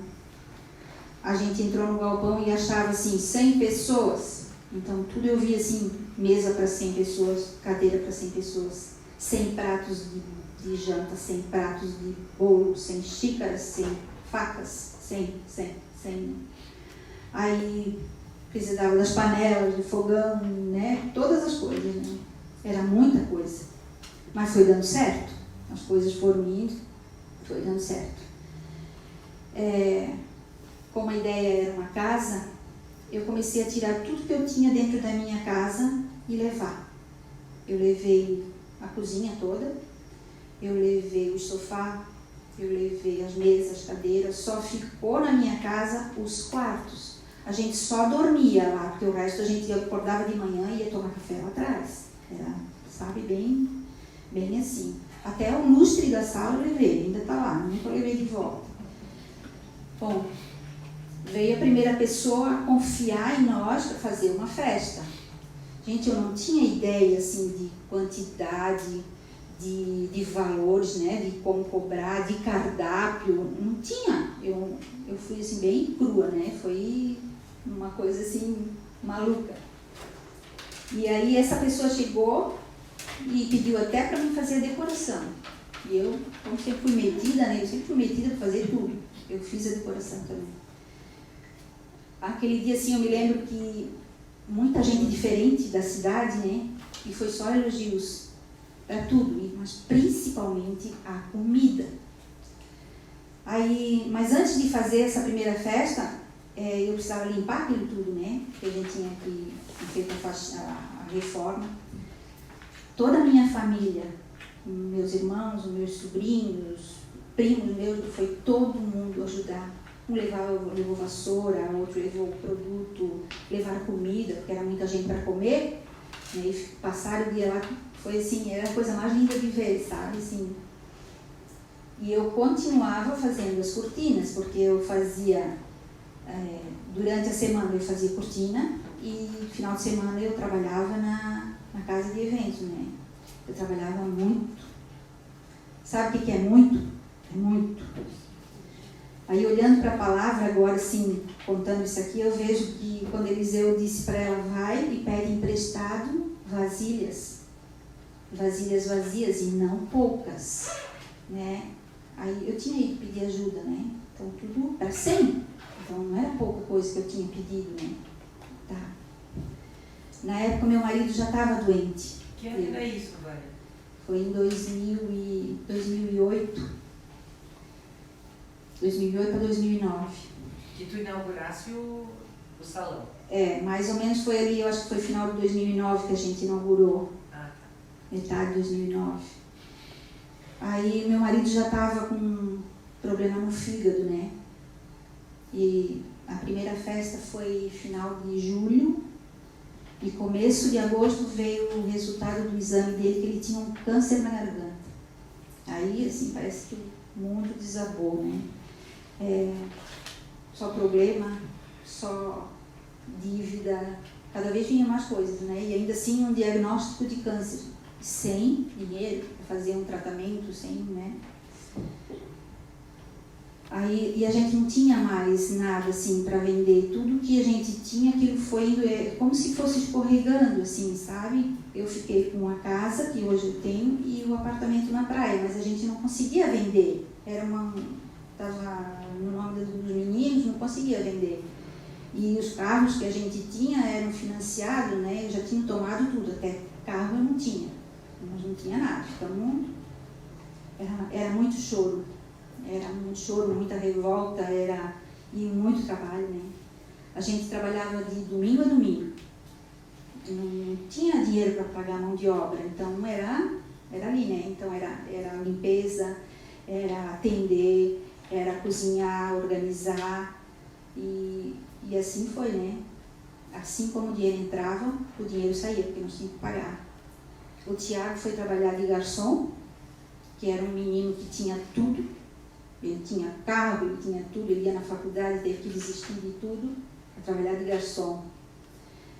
A gente entrou no galpão e achava assim, 100 pessoas. Então tudo eu via assim, mesa para 100 pessoas, cadeira para 100 pessoas, 100 pratos de janta, 100 pratos de bolo, 100 xícaras, 100 facas, 100. Aí precisava das panelas, do fogão, né? Todas as coisas, né? Era muita coisa. Mas foi dando certo. As coisas foram indo, foi dando certo. Como a ideia era uma casa, eu comecei a tirar tudo que eu tinha dentro da minha casa e levar. Eu levei a cozinha toda, eu levei o sofá, eu levei as mesas, as cadeiras, só ficou na minha casa os quartos. A gente só dormia lá, porque o resto a gente acordava de manhã e ia tomar café lá atrás. Era, sabe, bem assim. Até o lustre da sala eu levei, ainda está lá, nunca levei de volta. Bom, veio a primeira pessoa a confiar em nós para fazer uma festa. Gente, eu não tinha ideia assim de quantidade, de valores, né, de como cobrar, de cardápio, não tinha. Eu fui assim bem crua, né, foi uma coisa assim maluca. E aí essa pessoa chegou e pediu até para mim fazer a decoração. E eu, como sempre fui metida, né, eu sempre fui metida para fazer tudo. Eu fiz a decoração também. Aquele dia assim eu me lembro que muita gente diferente da cidade, né, e foi só elogios para tudo, mas principalmente a comida. Aí, mas antes de fazer essa primeira festa, eu precisava limpar aquilo tudo, né? Porque a gente tinha que feito a reforma. Toda a minha família, meus irmãos, meus sobrinhos, primos meus, foi todo mundo ajudar. Um levou vassoura, outro levou produto, levaram comida, porque era muita gente para comer, né? E passaram o dia lá. Foi assim, era a coisa mais linda de ver, sabe, assim. E eu continuava fazendo as cortinas, porque eu fazia, durante a semana eu fazia cortina e final de semana eu trabalhava na casa de eventos, né. Eu trabalhava muito. Sabe o que é muito? É muito. Aí olhando para a palavra agora, assim, contando isso aqui, eu vejo que quando Eliseu disse para ela, vai e pede emprestado vasilhas vazias e não poucas, né? Aí eu tinha ido pedir ajuda, né? Então tudo era 100, então não era pouca coisa que eu tinha pedido, né? Tá. Na época meu marido já estava doente. Que ano era isso, Vânia? Foi em 2008 para 2009. Que tu inaugurasse o salão. Mais ou menos foi ali, eu acho que foi final de 2009 que a gente inaugurou. Metade de 2009. Aí meu marido já estava com problema no fígado, né? E a primeira festa foi final de julho e começo de agosto veio o resultado do exame dele, que ele tinha um câncer na garganta. Aí, assim, parece que o mundo desabou, né? Só problema, só dívida, cada vez vinha mais coisas, né? E ainda assim um diagnóstico de câncer. Sem dinheiro para fazer um tratamento, sem, né? Aí, e a gente não tinha mais nada assim para vender. Tudo que a gente tinha, aquilo foi indo, como se fosse escorregando, assim, sabe? Eu fiquei com a casa, que hoje eu tenho, e o apartamento na praia, mas a gente não conseguia vender. Estava no nome dos meninos, não conseguia vender. E os carros que a gente tinha eram financiados, né? Eu já tinha tomado tudo, até carro eu não tinha. Mas não tinha nada, então era muito choro, muita revolta, e muito trabalho, né? A gente trabalhava de domingo a domingo, não tinha dinheiro para pagar mão de obra, então era ali, né? Então era limpeza, era atender, era cozinhar, organizar, e assim foi, né? Assim como o dinheiro entrava, o dinheiro saía, porque nós tínhamos que pagar. O Tiago foi trabalhar de garçom, que era um menino que tinha tudo. Ele tinha carro, ele tinha tudo, ele ia na faculdade, teve que desistir de tudo para trabalhar de garçom.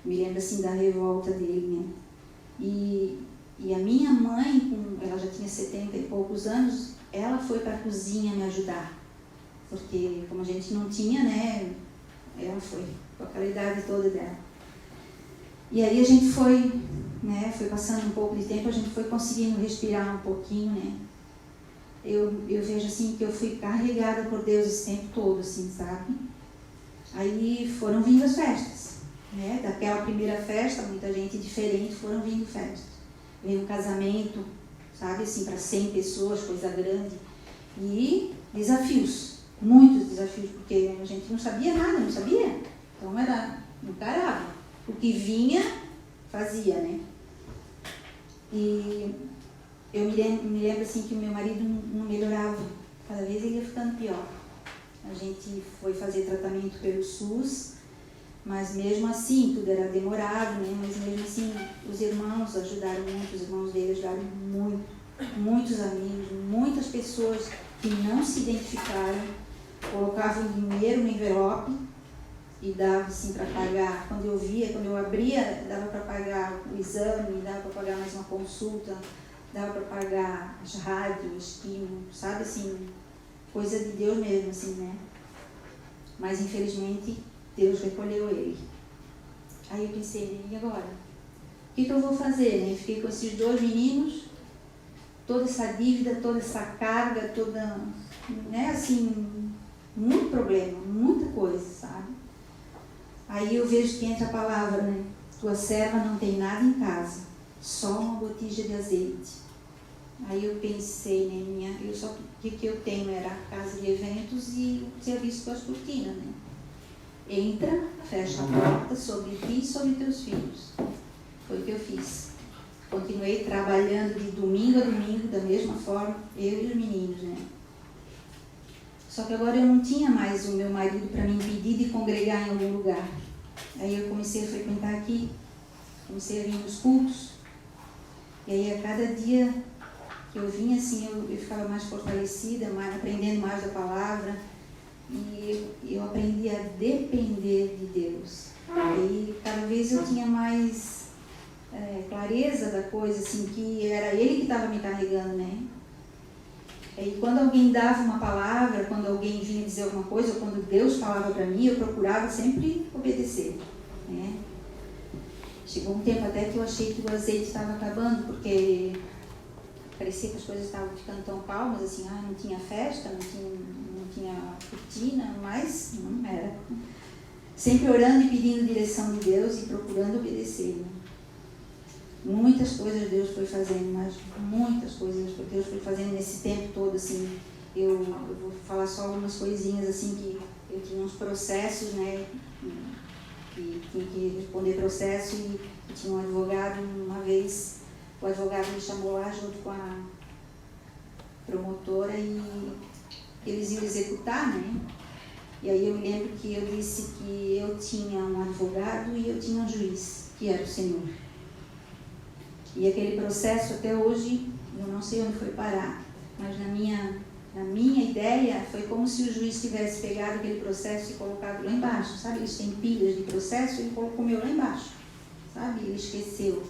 Me lembro assim da revolta dele, né? E a minha mãe, ela já tinha 70 e poucos anos, ela foi para a cozinha me ajudar. Porque como a gente não tinha, né? Ela foi com aquela idade toda dela. E aí a gente foi, né, foi passando um pouco de tempo, a gente foi conseguindo respirar um pouquinho, né? Eu vejo assim que eu fui carregada por Deus esse tempo todo, assim, sabe? Aí foram vindo as festas, né? Daquela primeira festa, muita gente diferente, foram vindo festas. Veio um casamento, sabe, assim, para 100 pessoas, coisa grande. E desafios, muitos desafios, porque a gente não sabia nada, não sabia. Então não parava. O que vinha, fazia, né? E eu me lembro assim que o meu marido não melhorava, cada vez ele ia ficando pior. A gente foi fazer tratamento pelo SUS, mas mesmo assim tudo era demorado, né? Mas mesmo assim os irmãos ajudaram muito, os irmãos dele ajudaram muito, muitos amigos, muitas pessoas que não se identificaram, colocavam dinheiro no envelope e dava assim para pagar. Quando eu abria, dava para pagar o exame, dava para pagar mais uma consulta, dava para pagar as rádios, quimio, sabe assim, coisa de Deus mesmo, assim, né? Mas infelizmente Deus recolheu ele. Aí eu pensei, e agora? O que eu vou fazer, né? Fiquei com esses 2 meninos, toda essa dívida, toda essa carga, toda, né, assim, muito problema, muita coisa, sabe? Aí eu vejo que entra a palavra, né? Tua serva não tem nada em casa, só uma botija de azeite. Aí eu pensei, né, o que eu tenho era a casa de eventos e o serviço com as cortinas, né? Entra, fecha a porta sobre ti e sobre teus filhos. Foi o que eu fiz. Continuei trabalhando de domingo a domingo, da mesma forma, eu e os meninos, né? Só que agora eu não tinha mais o meu marido para me impedir de congregar em algum lugar. Aí eu comecei a frequentar aqui, comecei a vir nos cultos. E aí a cada dia que eu vinha assim, eu ficava mais fortalecida, aprendendo mais da palavra. E eu aprendi a depender de Deus. E cada vez eu tinha mais clareza da coisa, assim, que era Ele que estava me carregando, né? E quando alguém dava uma palavra, quando alguém vinha dizer alguma coisa, ou quando Deus falava para mim, eu procurava sempre obedecer, né? Chegou um tempo até que eu achei que o azeite estava acabando, porque parecia que as coisas estavam ficando tão calmas, assim, não tinha festa, não tinha cortina, mas não era. Sempre orando e pedindo direção de Deus e procurando obedecer, né? Muitas coisas Deus foi fazendo, mas muitas coisas Deus foi fazendo nesse tempo todo, assim. Eu vou falar só algumas coisinhas, assim, que eu tinha uns processos, né, que tinha que responder processo e tinha um advogado, uma vez o advogado me chamou lá junto com a promotora e eles iam executar, né? E aí eu me lembro que eu disse que eu tinha um advogado e eu tinha um juiz, que era o Senhor. E aquele processo até hoje, eu não sei onde foi parar, mas na minha ideia foi como se o juiz tivesse pegado aquele processo e colocado lá embaixo, sabe? Eles têm pilhas de processo e ele colocou o meu lá embaixo, sabe? Ele esqueceu.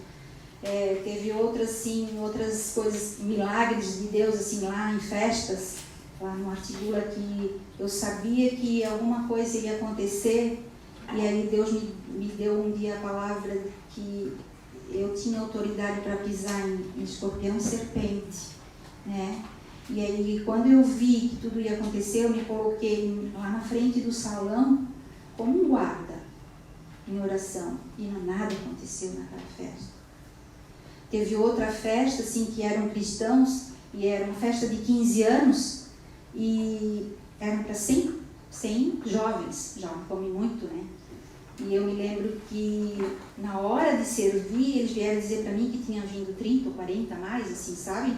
Teve outras coisas, milagres de Deus, assim, lá em festas, lá no Artigula, que eu sabia que alguma coisa ia acontecer, e aí Deus me deu um dia a palavra que eu tinha autoridade para pisar em escorpião e serpente, né? E aí, quando eu vi que tudo ia acontecer, eu me coloquei lá na frente do salão como um guarda, em oração, e nada aconteceu naquela festa. Teve outra festa, assim, que eram cristãos, e era uma festa de 15 anos, e eram para 100 jovens, já come muito, né? E eu me lembro que na hora de servir, eles vieram dizer para mim que tinha vindo 30 ou 40 mais, assim, sabe?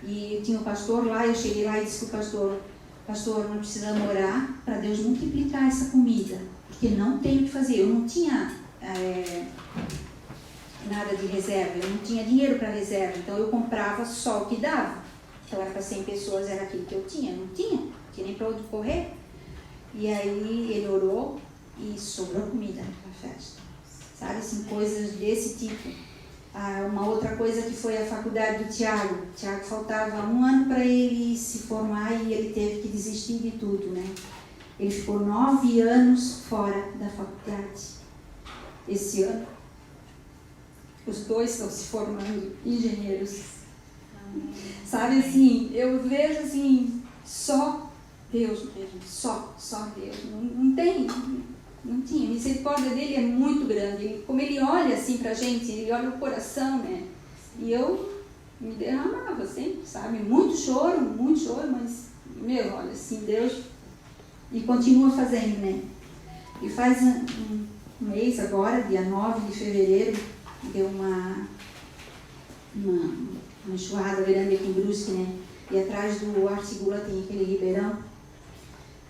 E tinha o pastor lá, eu cheguei lá e disse para o pastor, nós precisamos orar para Deus multiplicar essa comida, porque não tem o que fazer. Eu não tinha nada de reserva, eu não tinha dinheiro para reserva, então eu comprava só o que dava. Então era para 100 pessoas, era aquilo que eu tinha, não tinha nem para onde correr. E aí ele orou e sobrou comida naquela festa, sabe, assim, coisas desse tipo. Uma outra coisa que foi a faculdade do Tiago. Tiago faltava 1 ano para ele se formar e ele teve que desistir de tudo, né? Ele ficou 9 anos fora da faculdade. Esse ano, os 2 estão se formando engenheiros. Sabe, assim, eu vejo assim, só Deus mesmo, só Deus. Não tinha. A misericórdia dele é muito grande. Como ele olha assim pra gente, ele olha o coração, né? E eu me derramava sempre, sabe? Muito choro, mas, olha assim, Deus. E continua fazendo, né? E faz um mês agora, dia 9 de fevereiro, deu uma enxurrada grande aqui em Brusque, né? E atrás do Artigula tem aquele ribeirão.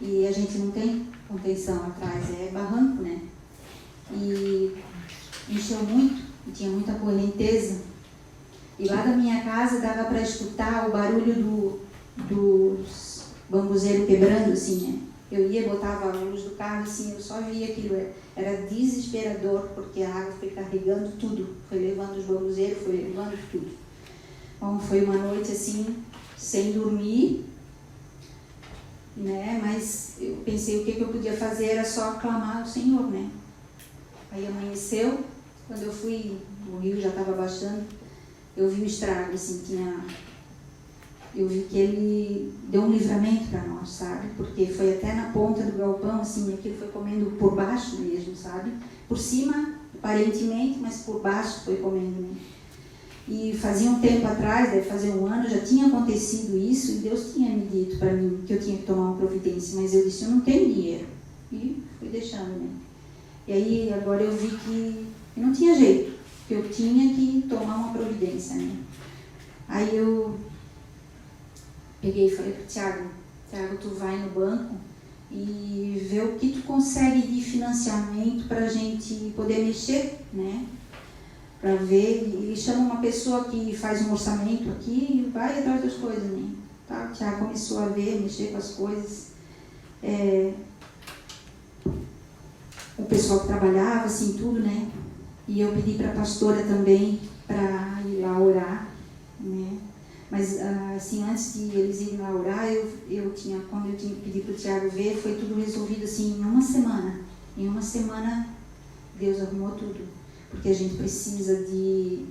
E a gente não tem contenção atrás, é barranco, né? E encheu muito, e tinha muita correnteza. E lá da minha casa dava para escutar o barulho dos bambuzeiros quebrando, assim, né? Eu ia, botava a luz do carro, assim, eu só via aquilo. Era desesperador, porque a água foi carregando tudo. Foi levando os bambuzeiros, foi levando tudo. Bom, foi uma noite, assim, sem dormir, né? Mas eu pensei o que eu podia fazer era só clamar ao Senhor, né? Aí amanheceu, quando eu fui, o rio já estava baixando, eu vi o estrago, assim, eu vi que ele deu um livramento para nós, sabe? Porque foi até na ponta do galpão, assim, aquilo foi comendo por baixo mesmo, sabe? Por cima, aparentemente, mas por baixo foi comendo, né? E fazia um tempo atrás, deve fazer um ano, já tinha acontecido isso e Deus tinha me dito para mim que eu tinha que tomar uma providência, mas eu disse, eu não tenho dinheiro. E fui deixando, né? E aí agora eu vi que não tinha jeito, que eu tinha que tomar uma providência, né? Aí eu peguei e falei para o Tiago, tu vai no banco e vê o que tu consegue de financiamento para a gente poder mexer, né? Para ver, e chama uma pessoa que faz um orçamento aqui e vai atrás das coisas, né? Tá? O Tiago começou a ver, mexer com as coisas. O pessoal que trabalhava, assim, tudo, né? E eu pedi para a pastora também para ir lá orar, né? Mas, assim, antes de eles irem lá orar, quando eu tinha pedido para o Tiago ver, foi tudo resolvido, assim, em uma semana. Em uma semana, Deus arrumou tudo. Porque a gente precisa de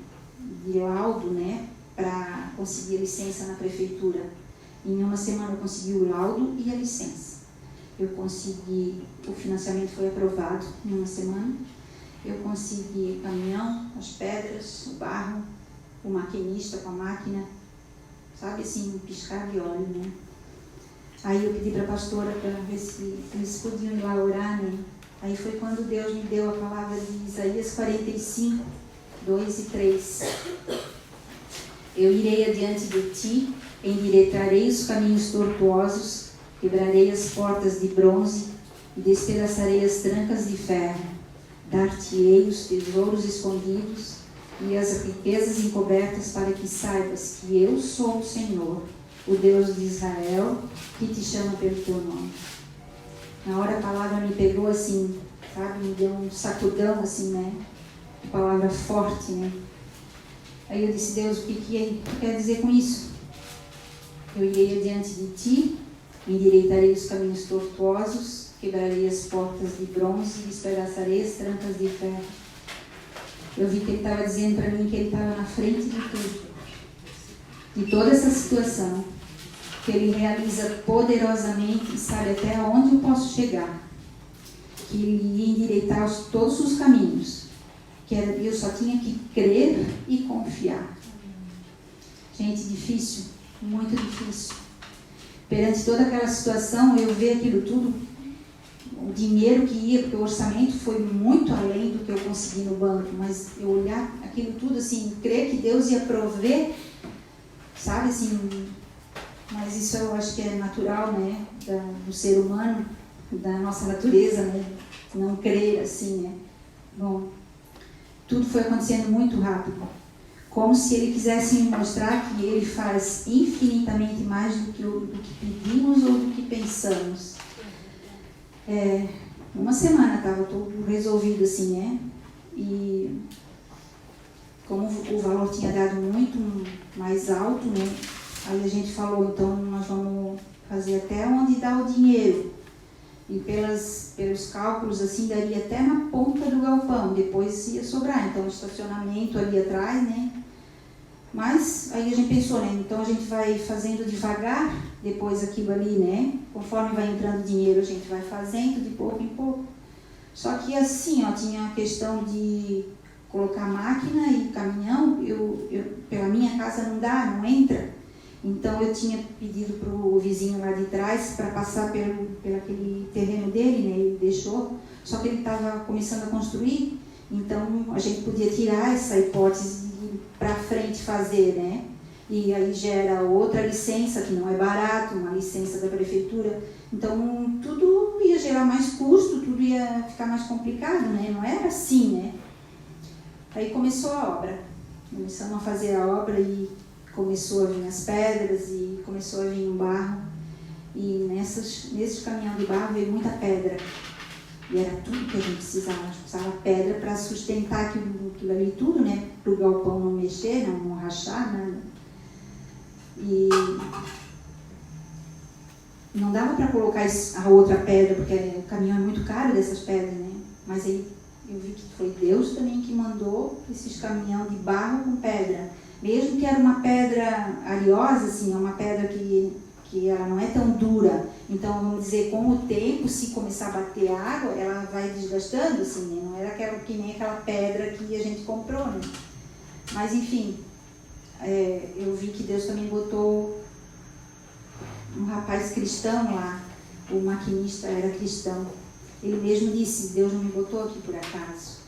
laudo, né, para conseguir a licença na prefeitura. Em uma semana eu consegui o laudo e a licença. Eu consegui, o financiamento foi aprovado em uma semana. Eu consegui o caminhão, as pedras, o barro, o maquinista com a máquina, sabe assim, um piscar de óleo, né? Aí eu pedi para a pastora para ver se eles podiam ir lá orar, né? Aí foi quando Deus me deu a palavra de Isaías 45, 2 e 3. Eu irei adiante de ti, endireitarei os caminhos tortuosos, quebrarei as portas de bronze e despedaçarei as trancas de ferro. Dar-te-ei os tesouros escondidos e as riquezas encobertas para que saibas que eu sou o Senhor, o Deus de Israel, que te chama pelo teu nome. Na hora a palavra me pegou assim, sabe, me deu um sacudão assim, né, uma palavra forte, né. Aí eu disse, Deus, o que tu quer dizer com isso? Eu irei adiante de ti, endireitarei os caminhos tortuosos, quebrarei as portas de bronze e despedaçarei as trancas de ferro. Eu vi que ele estava dizendo para mim que ele estava na frente de tudo, de toda essa situação, que ele realiza poderosamente e sabe até onde eu posso chegar, que ele ia endireitar todos os caminhos, que eu só tinha que crer e confiar. Gente, difícil, muito difícil. Perante toda aquela situação, eu ver aquilo tudo, o dinheiro que ia, porque o orçamento foi muito além do que eu consegui no banco, mas eu olhar aquilo tudo assim, crer que Deus ia prover, sabe assim. Mas isso eu acho que é natural, né, do ser humano, da nossa natureza, né, não crer assim, né. Bom, tudo foi acontecendo muito rápido, como se ele quisesse me mostrar que ele faz infinitamente mais do que pedimos ou do que pensamos. Uma semana estava tudo resolvido assim, né, e como o valor tinha dado muito mais alto, né, aí a gente falou, então nós vamos fazer até onde dá o dinheiro. E pelos cálculos, assim, daria até na ponta do galpão, depois ia sobrar. Então, estacionamento ali atrás, né? Mas aí a gente pensou, né? Então a gente vai fazendo devagar, depois aquilo ali, né? Conforme vai entrando dinheiro, a gente vai fazendo de pouco em pouco. Só que assim, ó, tinha a questão de colocar máquina e caminhão, pela minha casa não dá, não entra. Então eu tinha pedido para o vizinho lá de trás para passar pelo aquele terreno dele, né? Ele deixou, só que ele estava começando a construir, então a gente podia tirar essa hipótese de ir para frente fazer, né? e aí gera outra licença que não é barato, uma licença da prefeitura. Então tudo ia gerar mais custo, tudo ia ficar mais complicado, né? Não era assim, né? Aí começou a obra, começamos a fazer a obra e começou a vir as pedras e começou a vir o barro. E nesse caminhão de barro veio muita pedra. E era tudo que a gente precisava. A gente precisava pedra para sustentar aquilo ali tudo, né? Para o galpão não mexer, não rachar, nada. E não dava para colocar a outra pedra, porque o caminhão é muito caro dessas pedras, né? Mas aí eu vi que foi Deus também que mandou esses caminhão de barro com pedra. Mesmo que era uma pedra ariosa, assim, é uma pedra que ela não é tão dura. Então, vamos dizer, com o tempo, se começar a bater água, ela vai desgastando, assim, né? Não era que nem aquela pedra que a gente comprou, né? Mas, enfim, eu vi que Deus também botou um rapaz cristão lá, o maquinista era cristão. Ele mesmo disse, Deus não me botou aqui por acaso.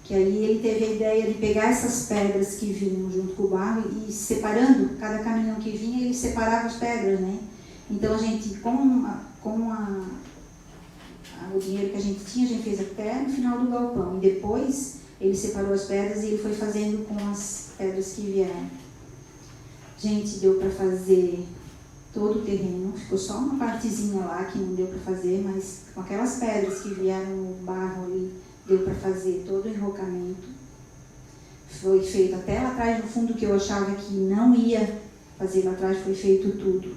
Que aí ele teve a ideia de pegar essas pedras que vinham junto com o barro e separando, cada caminhão que vinha, ele separava as pedras, né? Então a gente, com o dinheiro que a gente tinha, a gente fez até no final do galpão. E depois ele separou as pedras e ele foi fazendo com as pedras que vieram. Gente, deu para fazer todo o terreno, ficou só uma partezinha lá que não deu para fazer, mas com aquelas pedras que vieram no barro ali, deu para fazer todo o enrocamento. Foi feito até lá atrás, no fundo, que eu achava que não ia fazer lá atrás, foi feito tudo.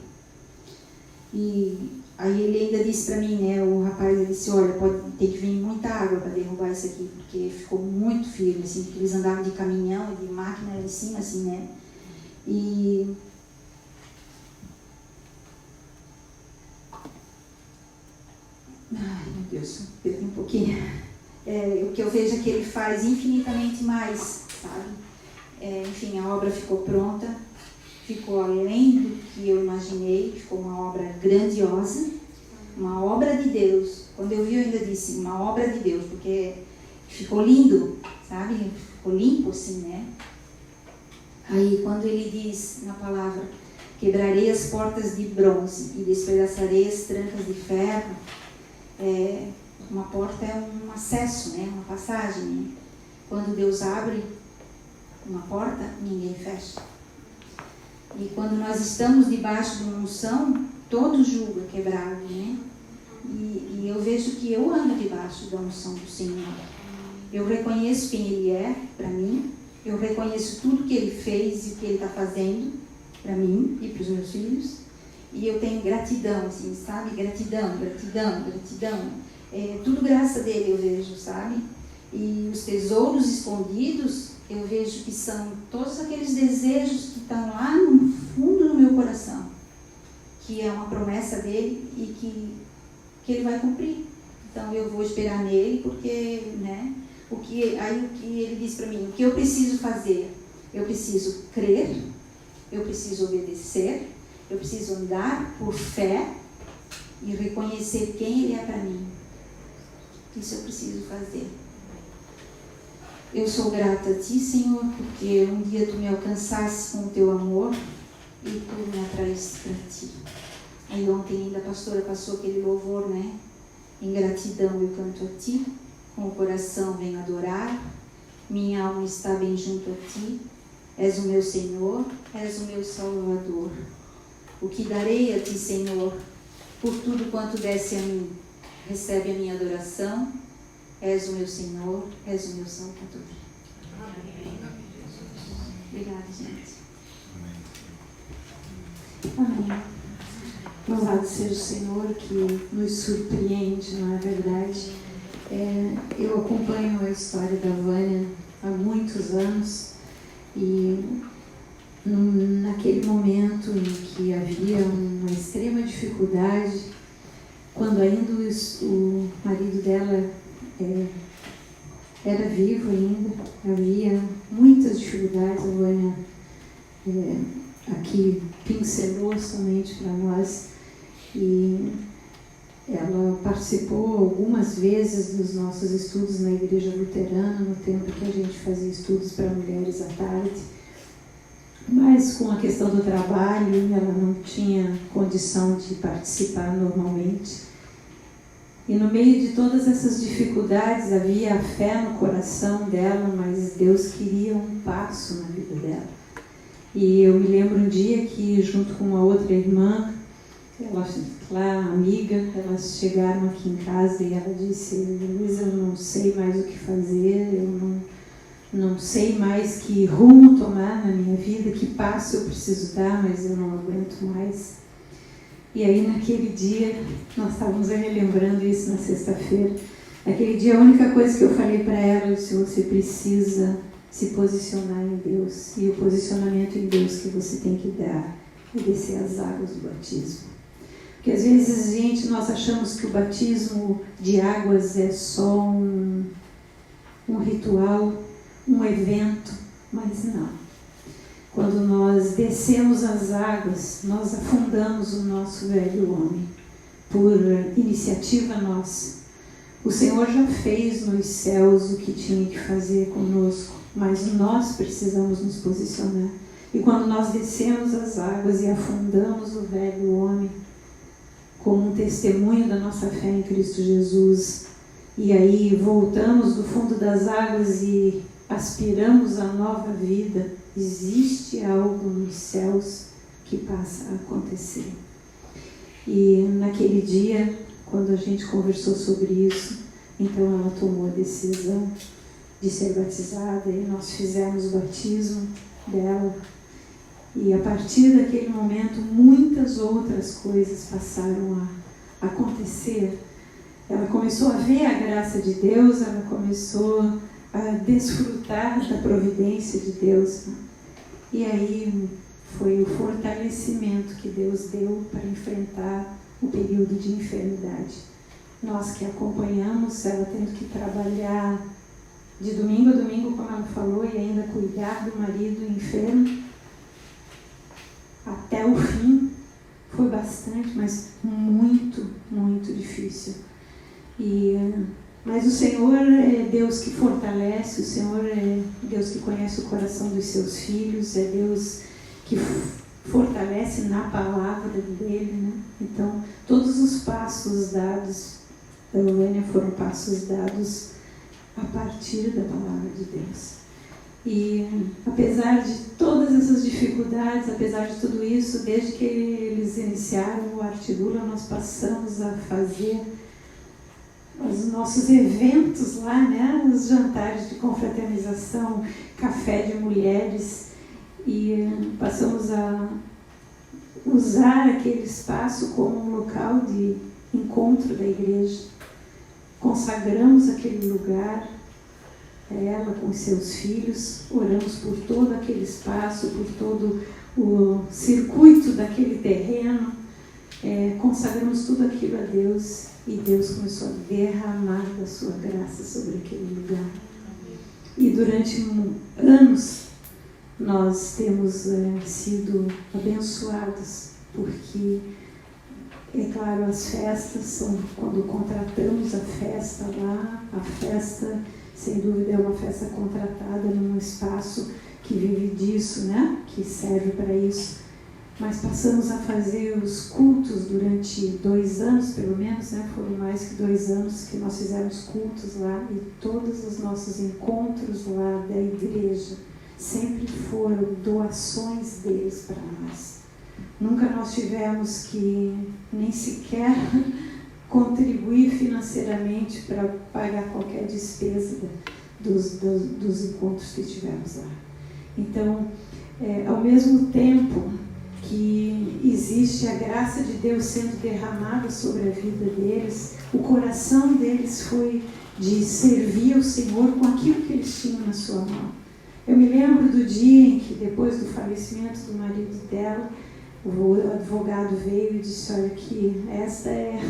E aí ele ainda disse para mim, né, o rapaz, ele disse, olha, pode ter que vir muita água para derrubar isso aqui, porque ficou muito firme, assim, porque eles andavam de caminhão e de máquina lá em cima, assim, né. E ai, meu Deus, perdi um pouquinho. O que eu vejo é que ele faz infinitamente mais, sabe? Enfim, a obra ficou pronta, ficou além do que eu imaginei, ficou uma obra grandiosa, uma obra de Deus. Quando eu vi, eu ainda disse, uma obra de Deus, porque ficou lindo, sabe? Ficou limpo assim, né? Aí, quando ele diz na palavra, quebrarei as portas de bronze e despedaçarei as trancas de ferro, uma porta é um acesso, né? Uma passagem, né? Quando Deus abre uma porta, ninguém fecha. E quando nós estamos debaixo de uma unção, todo jugo é quebrado, né? E eu vejo que eu ando debaixo da unção do Senhor. Eu reconheço quem Ele é para mim, eu reconheço tudo que Ele fez e o que Ele está fazendo para mim e para os meus filhos. E eu tenho gratidão, assim, sabe? Gratidão, gratidão, gratidão. Tudo graça dele eu vejo, sabe? E os tesouros escondidos, eu vejo que são todos aqueles desejos que estão lá no fundo do meu coração, que é uma promessa dele e que ele vai cumprir. Então eu vou esperar nele, porque, né? O que ele diz para mim, o que eu preciso fazer? Eu preciso crer, eu preciso obedecer, eu preciso andar por fé e reconhecer quem ele é para mim. Isso eu preciso fazer. Eu sou grata a Ti, Senhor, porque um dia Tu me alcançaste com o Teu amor e Tu me atraíste para Ti. Aí ontem ainda a pastora passou aquele louvor, né? Em gratidão eu canto a Ti, com o coração venho adorar, minha alma está bem junto a Ti, és o meu Senhor, és o meu Salvador. O que darei a Ti, Senhor, por tudo quanto desse a mim? Recebe a minha adoração, és o meu Senhor, és o meu Salvador. Obrigada, gente. Amém. Louvado seja o Senhor que nos surpreende, não é verdade? Eu acompanho a história da Vânia há muitos anos e naquele momento em que havia uma extrema dificuldade, quando ainda o marido dela era vivo ainda, havia muitas dificuldades. A Vânia aqui pincelou somente para nós e ela participou algumas vezes dos nossos estudos na Igreja Luterana, no tempo que a gente fazia estudos para mulheres à tarde. mas com a questão do trabalho, ela não tinha condição de participar normalmente. E no meio de todas essas dificuldades, havia a fé no coração dela, mas Deus queria um passo na vida dela. E eu me lembro um dia que, junto com uma outra irmã, amiga, elas chegaram aqui em casa e ela disse: Luísa, eu não sei mais o que fazer, eu não sei mais que rumo tomar na minha vida, que passo eu preciso dar, mas eu não aguento mais. E aí naquele dia, nós estávamos relembrando isso na sexta-feira, naquele dia a única coisa que eu falei para ela, eu disse: você precisa se posicionar em Deus, e o posicionamento em Deus que você tem que dar é descer as águas do batismo. Porque às vezes, gente, nós achamos que o batismo de águas é só um ritual, um evento, mas não. Quando nós descemos as águas, nós afundamos o nosso velho homem, por iniciativa nossa. O Senhor já fez nos céus o que tinha que fazer conosco, mas nós precisamos nos posicionar. E quando nós descemos as águas e afundamos o velho homem, como um testemunho da nossa fé em Cristo Jesus, e aí voltamos do fundo das águas e aspiramos a nova vida, existe algo nos céus que passa a acontecer. E naquele dia, quando a gente conversou sobre isso, então ela tomou a decisão de ser batizada e nós fizemos o batismo dela. E a partir daquele momento, muitas outras coisas passaram a acontecer. Ela começou a ver a graça de Deus, ela começou a desfrutar da providência de Deus. E aí foi o fortalecimento que Deus deu para enfrentar o período de enfermidade. Nós que acompanhamos, ela tendo que trabalhar de domingo a domingo, como ela falou, e ainda cuidar do marido enfermo, até o fim, foi bastante, mas muito, muito difícil. Mas o Senhor é Deus que fortalece, o Senhor é Deus que conhece o coração dos seus filhos, é Deus que fortalece na palavra dele, né? Então, todos os passos dados da Eulânia foram passos dados a partir da palavra de Deus. E apesar de todas essas dificuldades, apesar de tudo isso, desde que eles iniciaram o Artigula, nós passamos a fazer os nossos eventos lá, né? Os jantares de confraternização, café de mulheres, e passamos a usar aquele espaço como um local de encontro da igreja. Consagramos aquele lugar a ela com os seus filhos, oramos por todo aquele espaço, por todo o circuito daquele terreno, consagramos tudo aquilo a Deus, e Deus começou a derramar da sua graça sobre aquele lugar. E durante anos nós temos sido abençoados, porque, é claro, as festas são, quando contratamos a festa lá, a festa, sem dúvida, é uma festa contratada num espaço que vive disso, né? Que serve para isso. Mas passamos a fazer os cultos durante 2 anos, pelo menos, né? Foram mais que 2 anos que nós fizemos cultos lá, e todos os nossos encontros lá da igreja sempre foram doações deles para nós. Nunca nós tivemos que nem sequer contribuir financeiramente para pagar qualquer despesa dos encontros que tivemos lá. Então, ao mesmo tempo que existe a graça de Deus sendo derramada sobre a vida deles, o coração deles foi de servir ao Senhor com aquilo que eles tinham na sua mão. Eu me lembro do dia em que, depois do falecimento do marido dela, o advogado veio e disse: olha aqui, esta é,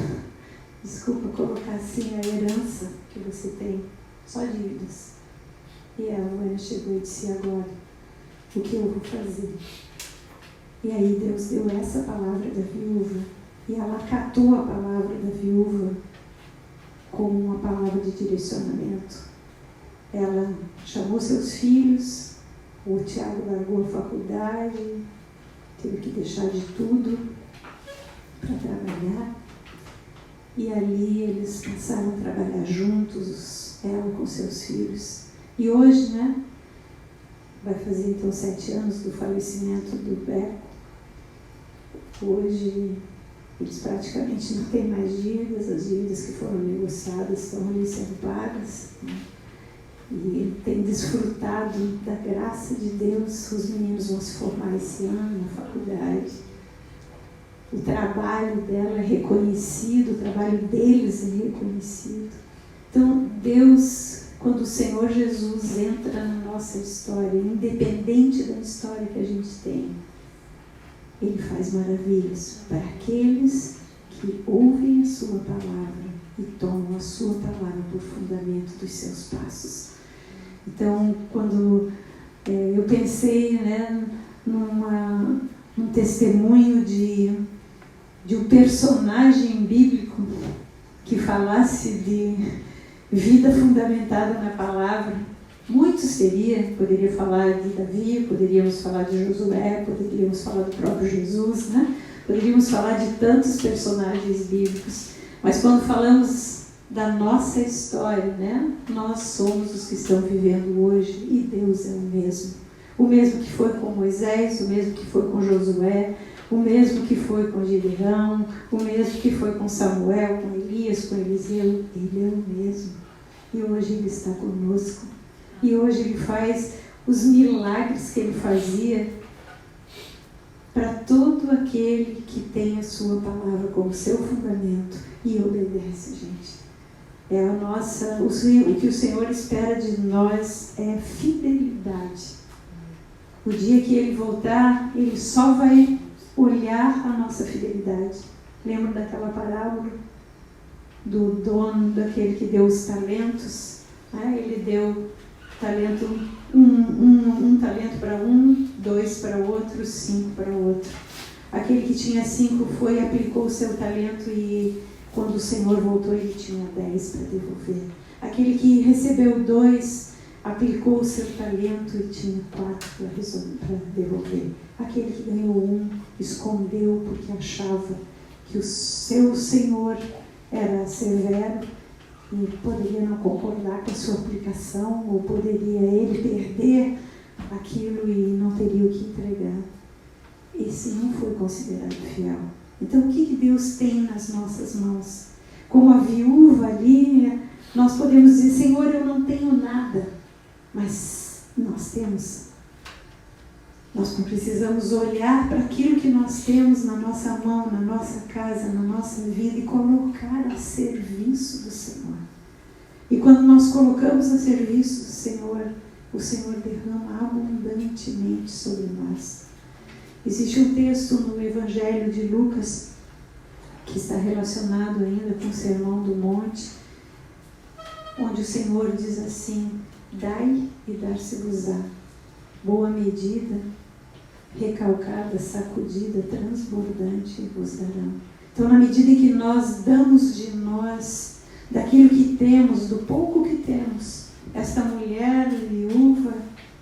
desculpa colocar assim, a herança que você tem, só dívidas. E a Luana chegou e disse: agora, o que eu vou fazer? E aí Deus deu essa palavra da viúva, e ela acatou a palavra da viúva como uma palavra de direcionamento. Ela chamou seus filhos, O Tiago largou a faculdade, teve que deixar de tudo para trabalhar. E ali eles passaram a trabalhar juntos, ela com seus filhos. E hoje, né, vai fazer então 7 anos do falecimento do Beco. Hoje eles praticamente não têm mais dívidas, as dívidas que foram negociadas estão ali sendo pagas, né? E ele tem desfrutado da graça de Deus. Os meninos vão se formar esse ano na faculdade. O trabalho dela é reconhecido, o trabalho deles é reconhecido. Então, Deus, quando o Senhor Jesus entra na nossa história, independente da história que a gente tem, Ele faz maravilhas para aqueles que ouvem a sua palavra e tomam a sua palavra por fundamento dos seus passos. Então, quando eu pensei, né, num testemunho de um personagem bíblico que falasse de vida fundamentada na palavra, muitos poderia falar de Davi, poderíamos falar de Josué, poderíamos falar do próprio Jesus, né? Poderíamos falar de tantos personagens bíblicos, mas quando falamos da nossa história, né? Nós somos os que estão vivendo hoje e Deus é o mesmo que foi com Moisés, o mesmo que foi com Josué, o mesmo que foi com Gideão, o mesmo que foi com Samuel, com Elias, com Eliseu. Ele é o mesmo e hoje Ele está conosco e hoje Ele faz os milagres que Ele fazia para todo aquele que tem a sua palavra como seu fundamento e obedece, gente. O que o Senhor espera de nós é fidelidade. O dia que Ele voltar, Ele só vai olhar a nossa fidelidade. Lembra daquela parábola do dono, daquele que deu os talentos? Ele deu talento, um talento para um, 2 para outro, 5 para outro. Aquele que tinha 5 foi e aplicou o seu talento e quando o Senhor voltou ele tinha 10 para devolver. Aquele que recebeu 2 aplicou o seu talento e tinha 4 para devolver. Aquele que ganhou 1 escondeu porque achava que o seu Senhor era severo e poderia não concordar com a sua aplicação, ou poderia ele perder aquilo e não teria o que entregar. Esse não foi considerado fiel. Então, o que Deus tem nas nossas mãos? Como a viúva ali, nós podemos dizer: Senhor, eu não tenho nada, mas nós temos. Nós não precisamos olhar para aquilo que nós temos na nossa mão, na nossa casa, na nossa vida e colocar a serviço do Senhor. E quando nós colocamos a serviço do Senhor, o Senhor derrama abundantemente sobre nós. Existe um texto no Evangelho de Lucas que está relacionado ainda com o Sermão do Monte, onde o Senhor diz assim: dai e dar-se-vos-á, boa medida, recalcada, sacudida, transbordante vos darão. Então, na medida em que nós damos de nós, daquilo que temos, do pouco que temos, esta mulher viúva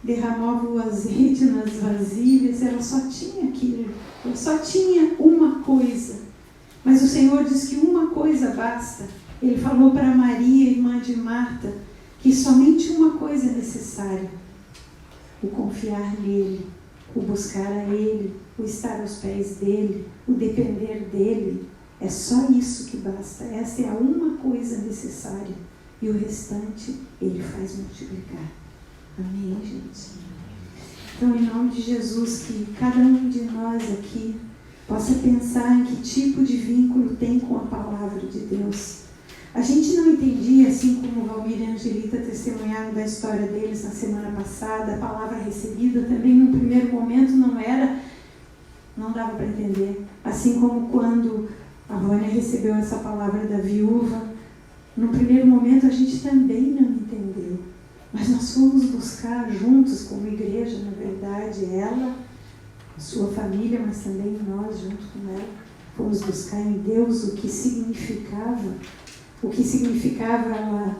derramava o azeite nas vasilhas, ela só tinha aquilo, ela só tinha uma coisa. Mas o Senhor diz que uma coisa basta. Ele falou para Maria, irmã de Marta, que somente uma coisa é necessária: o confiar nele, o buscar a Ele, o estar aos pés dEle, o depender dEle. É só isso que basta. Essa é a uma coisa necessária. E o restante Ele faz multiplicar. Amém, gente? Então, em nome de Jesus, que cada um de nós aqui possa pensar em que tipo de vínculo tem com a palavra de Deus. A gente não entendia, assim como o Valmir e a Angelita testemunharam da história deles na semana passada, a palavra recebida também no primeiro momento não dava para entender. Assim como quando a Vânia recebeu essa palavra da viúva, no primeiro momento a gente também não entendeu. Mas nós fomos buscar juntos como igreja, na verdade, ela, a sua família, mas também nós junto com ela, fomos buscar em Deus o que significava ela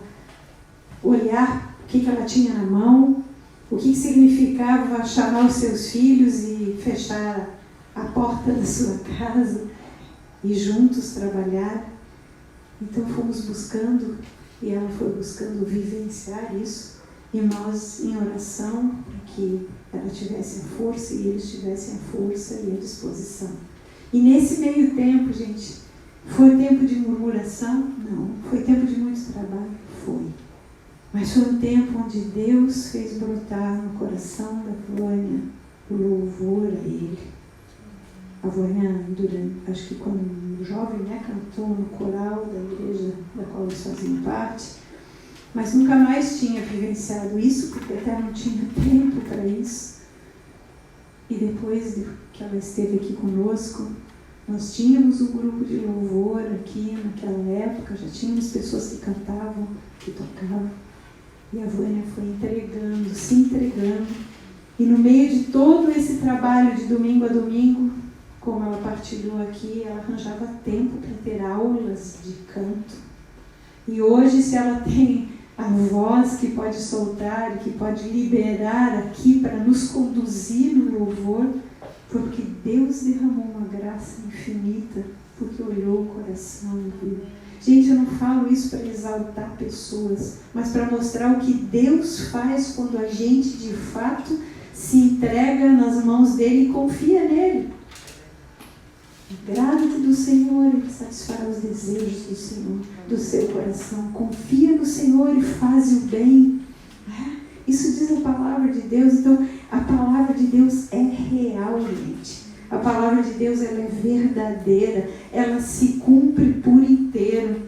olhar o que ela tinha na mão, o que significava chamar os seus filhos e fechar a porta da sua casa e juntos trabalhar. Então fomos buscando, e ela foi buscando vivenciar isso, e nós em oração para que ela tivesse a força e eles tivessem a força e a disposição. E nesse meio tempo, gente, foi tempo de murmuração? Não. Foi tempo de muito trabalho? Foi. Mas foi um tempo onde Deus fez brotar no coração da Vânia o louvor a Ele. A Vânia, acho que quando jovem, cantou no coral da igreja da qual eles faziam parte, mas nunca mais tinha vivenciado isso, porque até não tinha tempo para isso. E depois que ela esteve aqui conosco, nós tínhamos um grupo de louvor aqui naquela época, já tínhamos pessoas que cantavam, que tocavam, e a Vânia foi entregando, se entregando, e no meio de todo esse trabalho de domingo a domingo, como ela partilhou aqui, ela arranjava tempo para ter aulas de canto. E hoje, se ela tem a voz que pode soltar, que pode liberar aqui para nos conduzir no louvor, porque Deus derramou uma graça infinita, porque olhou o coração e viu. Gente, eu não falo isso para exaltar pessoas, mas para mostrar o que Deus faz quando a gente, de fato, se entrega nas mãos dele e confia nele. Agrada-te do Senhor, Ele satisfará os desejos do Senhor, do seu coração. Confia no Senhor e faz o bem. Isso diz a palavra de Deus. Então, a palavra de Deus é real, gente. A palavra de Deus, ela é verdadeira. Ela se cumpre por inteiro.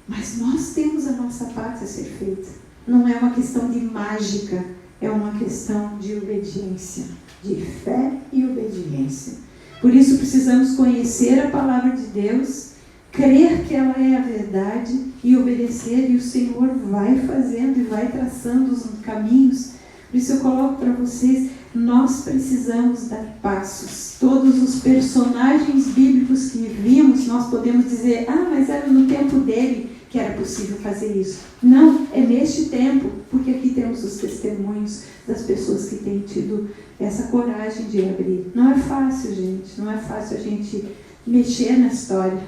Mas nós temos a nossa parte a ser feita. Não é uma questão de mágica. É uma questão de obediência. De fé e obediência. Por isso precisamos conhecer a palavra de Deus, crer que ela é a verdade e obedecer, e o Senhor vai fazendo e vai traçando os caminhos. Por isso eu coloco para vocês, nós precisamos dar passos. Todos os personagens bíblicos que vimos, nós podemos dizer, mas era no tempo dele que era possível fazer isso. Não, é neste tempo, porque aqui temos os testemunhos das pessoas que têm tido essa coragem de abrir. Não é fácil, gente, não é fácil a gente mexer na história.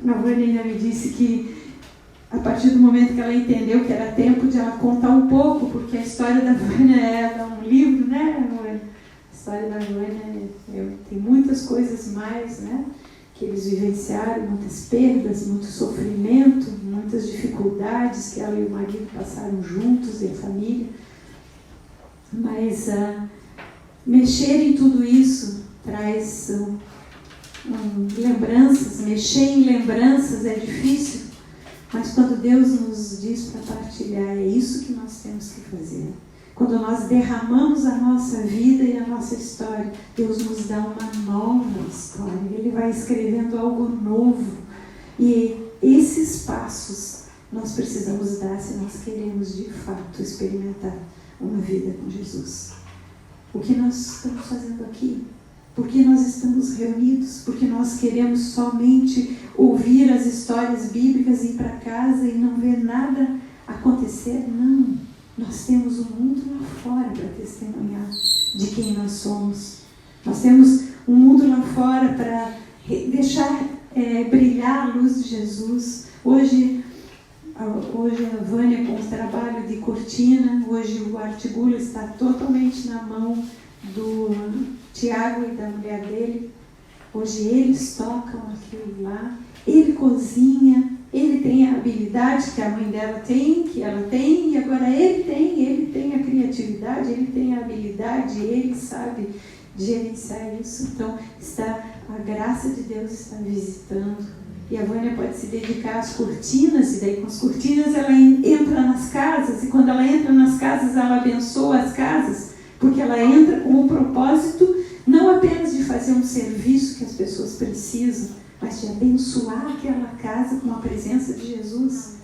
A Vânia me disse que a partir do momento que ela entendeu que era tempo de ela contar um pouco, porque a história da Vânia é um livro, né? A história da Vânia tem muitas coisas mais, né? Que eles vivenciaram, muitas perdas, muito sofrimento, muitas dificuldades que ela e o marido passaram juntos, e a família. Mas mexer em tudo isso traz lembranças. Mexer em lembranças é difícil, mas quando Deus nos diz para partilhar, é isso que nós temos que fazer. Quando nós derramamos a nossa vida e a nossa história, Deus nos dá uma nova história. Ele vai escrevendo algo novo. E esses passos nós precisamos dar se nós queremos de fato experimentar uma vida com Jesus. O que nós estamos fazendo aqui? Por que nós estamos reunidos? Porque nós queremos somente ouvir as histórias bíblicas, ir para casa e não ver nada acontecer? Não. Nós temos um mundo lá fora para testemunhar de quem nós somos. Nós temos um mundo lá fora para deixar brilhar a luz de Jesus. Hoje a Vânia com o trabalho de cortina, hoje o Artigula está totalmente na mão do Tiago e da mulher dele. Hoje eles tocam aquilo lá, ele cozinha, ele tem a habilidade que a mãe dela tem, que ela tem, e agora ele tem a criatividade, ele tem a habilidade, ele sabe gerenciar isso. Então a graça de Deus está visitando. E a Vânia pode se dedicar às cortinas, e daí com as cortinas ela entra nas casas, e quando ela entra nas casas, ela abençoa as casas, porque ela entra com o propósito não apenas de fazer um serviço que as pessoas precisam, mas de abençoar aquela casa com a presença de Jesus.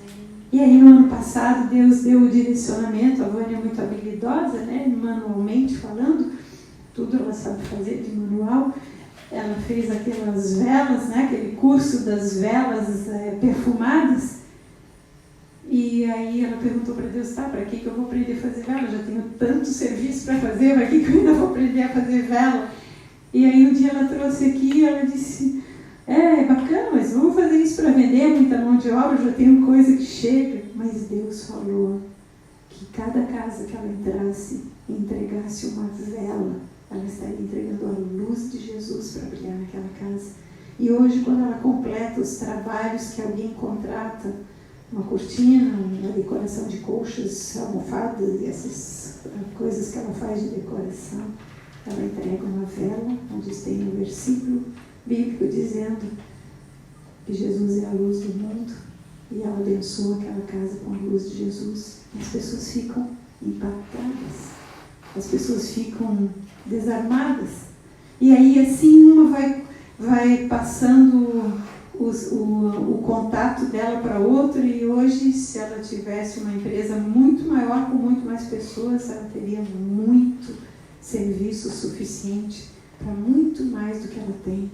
E aí no ano passado Deus deu o direcionamento, a Vânia é muito habilidosa, né, manualmente falando, tudo ela sabe fazer de manual. Ela fez aquelas velas, né, aquele curso das velas perfumadas. E aí ela perguntou para Deus, tá, para que eu vou aprender a fazer vela? Eu já tenho tanto serviço para fazer, para que eu ainda vou aprender a fazer vela? E aí um dia ela trouxe aqui e ela disse, é bacana, mas vamos fazer isso para vender muita mão de obra, eu já tenho coisa que chega. Mas Deus falou que cada casa que ela entrasse e entregasse uma vela, ela estaria entregando a luz de Jesus para brilhar naquela casa. E hoje, quando ela completa os trabalhos que alguém contrata, uma cortina, uma decoração de colchas, almofadas e essas coisas que ela faz de decoração, ela entrega uma vela, onde tem um versículo bíblico dizendo que Jesus é a luz do mundo, e ela abençoa aquela casa com a luz de Jesus. E as pessoas ficam impactadas, as pessoas ficam desarmadas. E aí assim uma vai passando o contato dela para outra, e hoje, se ela tivesse uma empresa muito maior, com muito mais pessoas, ela teria muito serviço suficiente para muito mais do que ela tem.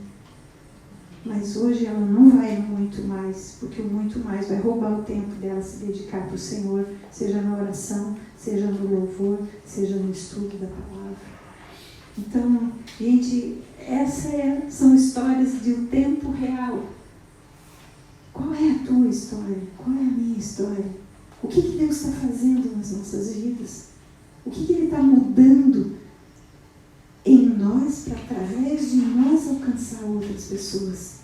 Mas hoje ela não vai muito mais, porque o muito mais vai roubar o tempo dela se dedicar para o Senhor, seja na oração, seja no louvor, seja no estudo da palavra. Então, gente, essas são histórias de um tempo real. Qual é a tua história? Qual é a minha história? O que Deus está fazendo nas nossas vidas? O que Ele está mudando em nós para, através de nós, alcançar outras pessoas?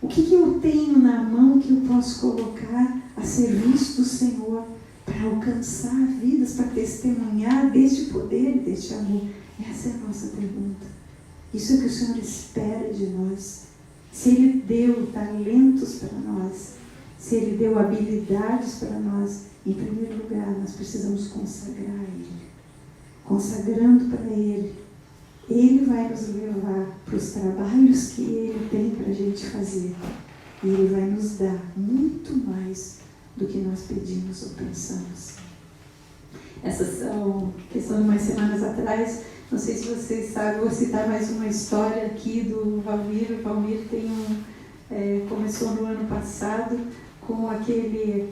O que eu tenho na mão que eu posso colocar a serviço do Senhor para alcançar vidas, para testemunhar deste poder e deste amor? Essa é a nossa pergunta. Isso é o que o Senhor espera de nós. Se Ele deu talentos para nós, se Ele deu habilidades para nós, em primeiro lugar, nós precisamos consagrar a Ele. Consagrando para Ele, Ele vai nos levar para os trabalhos que Ele tem para a gente fazer. E Ele vai nos dar muito mais do que nós pedimos ou pensamos. Essa questão de umas semanas atrás, não sei se vocês sabem, vou citar mais uma história aqui do Valmir. O Valmir começou no ano passado com aquele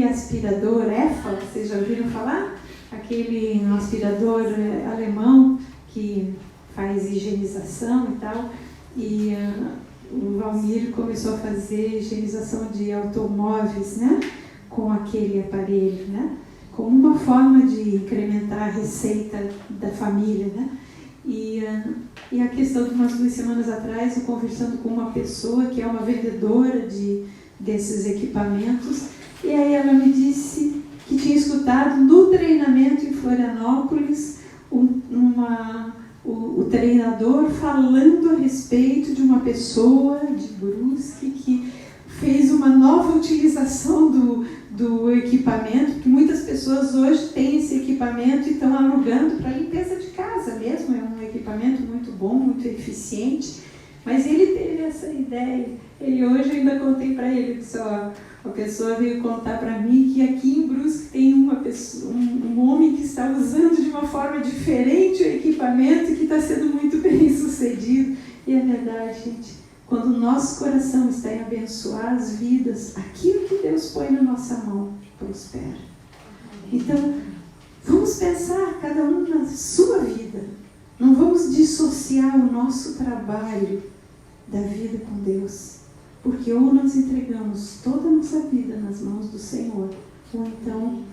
aspirador EFA, vocês já ouviram falar? Aquele aspirador alemão que faz higienização e tal. E o Valmir começou a fazer higienização de automóveis, né? Com aquele aparelho, né? Como uma forma de incrementar a receita da família, né? E a questão de umas 2 semanas atrás, eu conversando com uma pessoa que é uma vendedora desses equipamentos, e aí ela me disse que tinha escutado no treinamento em Florianópolis o treinador falando a respeito de uma pessoa de Brusque que fez uma nova utilização do equipamento, porque muitas pessoas hoje têm esse equipamento e estão alugando para limpeza de casa mesmo. É um equipamento muito bom, muito eficiente, mas ele teve essa ideia. E hoje eu ainda contei para ele, disse, a pessoa veio contar para mim que aqui em Brusque tem um homem que está usando de uma forma diferente o equipamento e que está sendo muito bem sucedido. E é verdade, gente. Quando o nosso coração está em abençoar as vidas, aquilo que Deus põe na nossa mão prospera. Então, vamos pensar cada um na sua vida. Não vamos dissociar o nosso trabalho da vida com Deus. Porque ou nós entregamos toda a nossa vida nas mãos do Senhor, ou então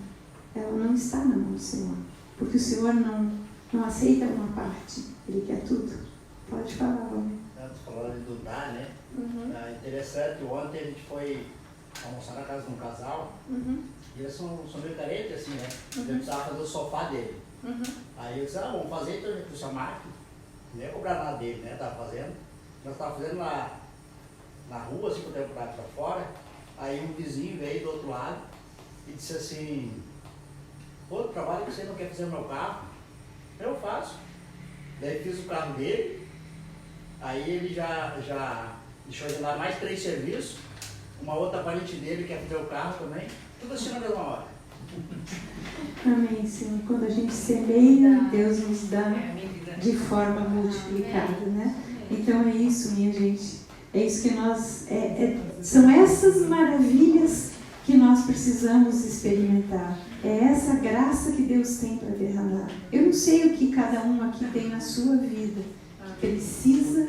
ela não está na mão do Senhor. Porque o Senhor não aceita uma parte, Ele quer tudo. Pode falar, homem. Antes falando do dar, né? Interessante, ontem a gente foi almoçar na casa de um casal, e eles são meio carentes assim, né? Eu precisava fazer o sofá dele. Aí eu disse, vamos fazer, então a gente puxa a máquina, não ia cobrar nada dele, né? Tava fazendo. Nós estávamos fazendo na rua, assim, com o tempo para fora. Aí um vizinho veio do outro lado e disse assim, pô, trabalho que você não quer fazer no meu carro? Eu faço. Daí fiz o carro dele. Aí ele já deixou de lá mais 3 serviços, uma outra parente dele quer fazer o carro também, tudo assim na mesma hora. Amém, Senhor. Quando a gente semeia, Deus nos dá de forma multiplicada, né? Então é isso, minha gente. É isso que nós... são essas maravilhas que nós precisamos experimentar. É essa graça que Deus tem para derramar. Eu não sei o que cada um aqui tem na sua vida que precisa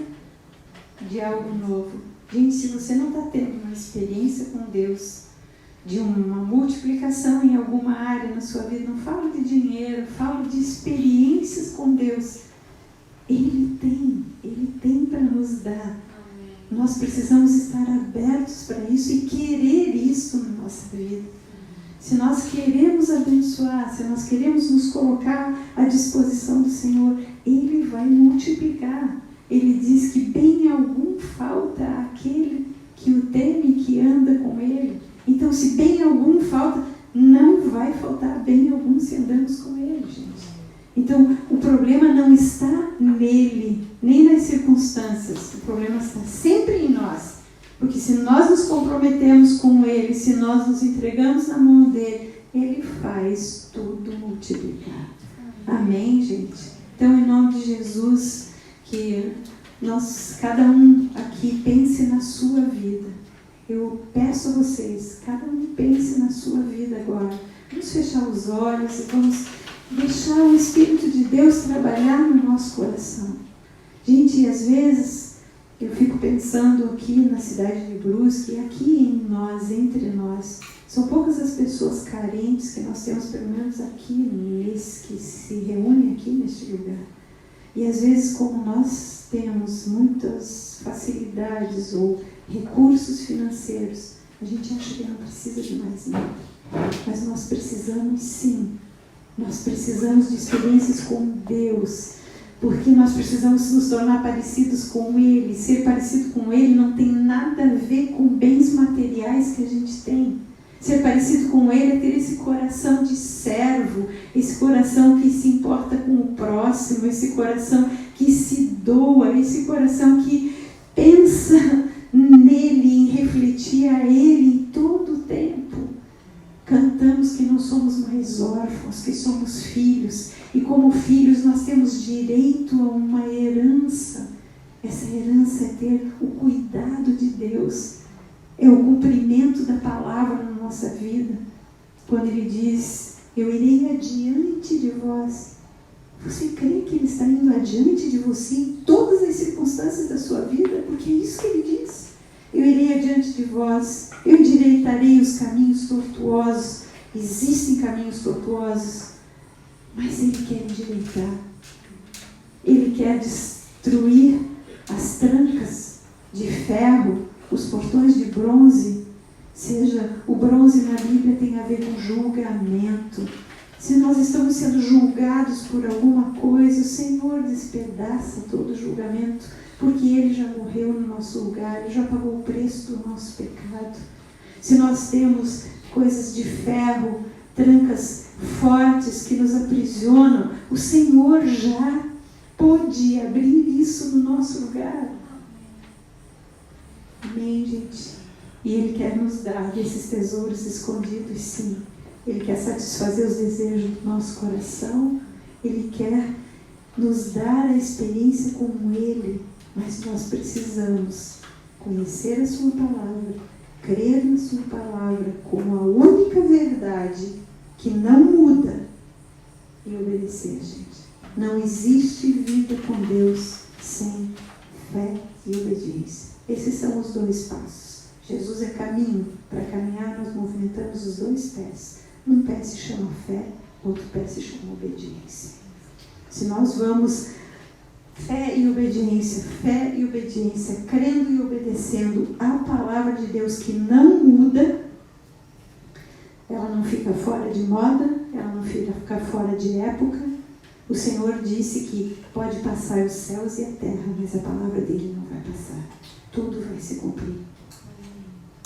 de algo novo. Gente, se você não está tendo uma experiência com Deus, de uma multiplicação em alguma área na sua vida, não falo de dinheiro, falo de experiências com Deus. Ele tem para nos dar. Nós precisamos estar abertos para isso e querer isso na nossa vida. Se nós queremos abençoar, se nós queremos nos colocar à disposição do Senhor, Ele vai multiplicar. Ele diz que bem algum falta aquele que o teme, que anda com Ele. Então, se bem algum falta, não vai faltar bem algum se andamos com Ele, gente. Então, o problema não está nele, nem nas circunstâncias. O problema está sempre em nós. Porque se nós nos comprometemos com Ele, se nós nos entregamos na mão dEle, Ele faz tudo multiplicar. Amém, gente? Então, em nome de Jesus, que nós, cada um aqui, pense na sua vida. Eu peço a vocês, cada um pense na sua vida agora. Vamos fechar os olhos e vamos deixar o Espírito de Deus trabalhar no nosso coração. Gente, às vezes eu fico pensando aqui na cidade de Brusque, aqui em nós, entre nós. São poucas as pessoas carentes que nós temos, pelo menos aqui, nesse, que se reúnem aqui neste lugar. E às vezes, como nós temos muitas facilidades ou recursos financeiros, a gente acha que não precisa de mais nada. Mas nós precisamos sim. Nós precisamos de experiências com Deus, porque nós precisamos nos tornar parecidos com Ele. Ser parecido com Ele não tem nada a ver com bens materiais que a gente tem. Ser parecido com Ele é ter esse coração de servo, esse coração que se importa com o próximo, esse coração que se doa, esse coração que pensa nele, em refletir a Ele em todo o tempo. Cantamos que não somos mais órfãos, que somos filhos. E como filhos nós temos direito a uma herança. Essa herança é ter o cuidado de Deus. É o cumprimento da palavra na nossa vida. Quando Ele diz, eu irei adiante de vós. Você crê que Ele está indo adiante de você em todas as circunstâncias da sua vida? Porque é isso que Ele diz. Eu irei adiante de vós, eu endireitarei os caminhos tortuosos. Existem caminhos tortuosos, mas Ele quer endireitar. Ele quer destruir as trancas de ferro, os portões de bronze. Seja, o bronze na Bíblia tem a ver com julgamento. Se nós estamos sendo julgados por alguma coisa, o Senhor despedaça todo julgamento, porque Ele já morreu no nosso lugar, Ele já pagou o preço do nosso pecado. Se nós temos coisas de ferro, trancas fortes que nos aprisionam, o Senhor já pôde abrir isso no nosso lugar. Amém, gente? E Ele quer nos dar esses tesouros escondidos, sim. Ele quer satisfazer os desejos do nosso coração. Ele quer nos dar a experiência com Ele. Mas nós precisamos conhecer a sua palavra, crer na sua palavra como a única verdade que não muda e obedecer, gente. Não existe vida com Deus sem fé e obediência. Esses são os dois passos. Jesus é caminho. Para caminhar nós movimentamos os dois pés. Um pé se chama fé, outro pé se chama obediência. Se nós vamos fé e obediência, crendo e obedecendo a palavra de Deus que não muda, ela não fica fora de moda, ela não fica fora de época. O Senhor disse que pode passar os céus e a terra, mas a palavra dele não vai passar. Tudo vai se cumprir.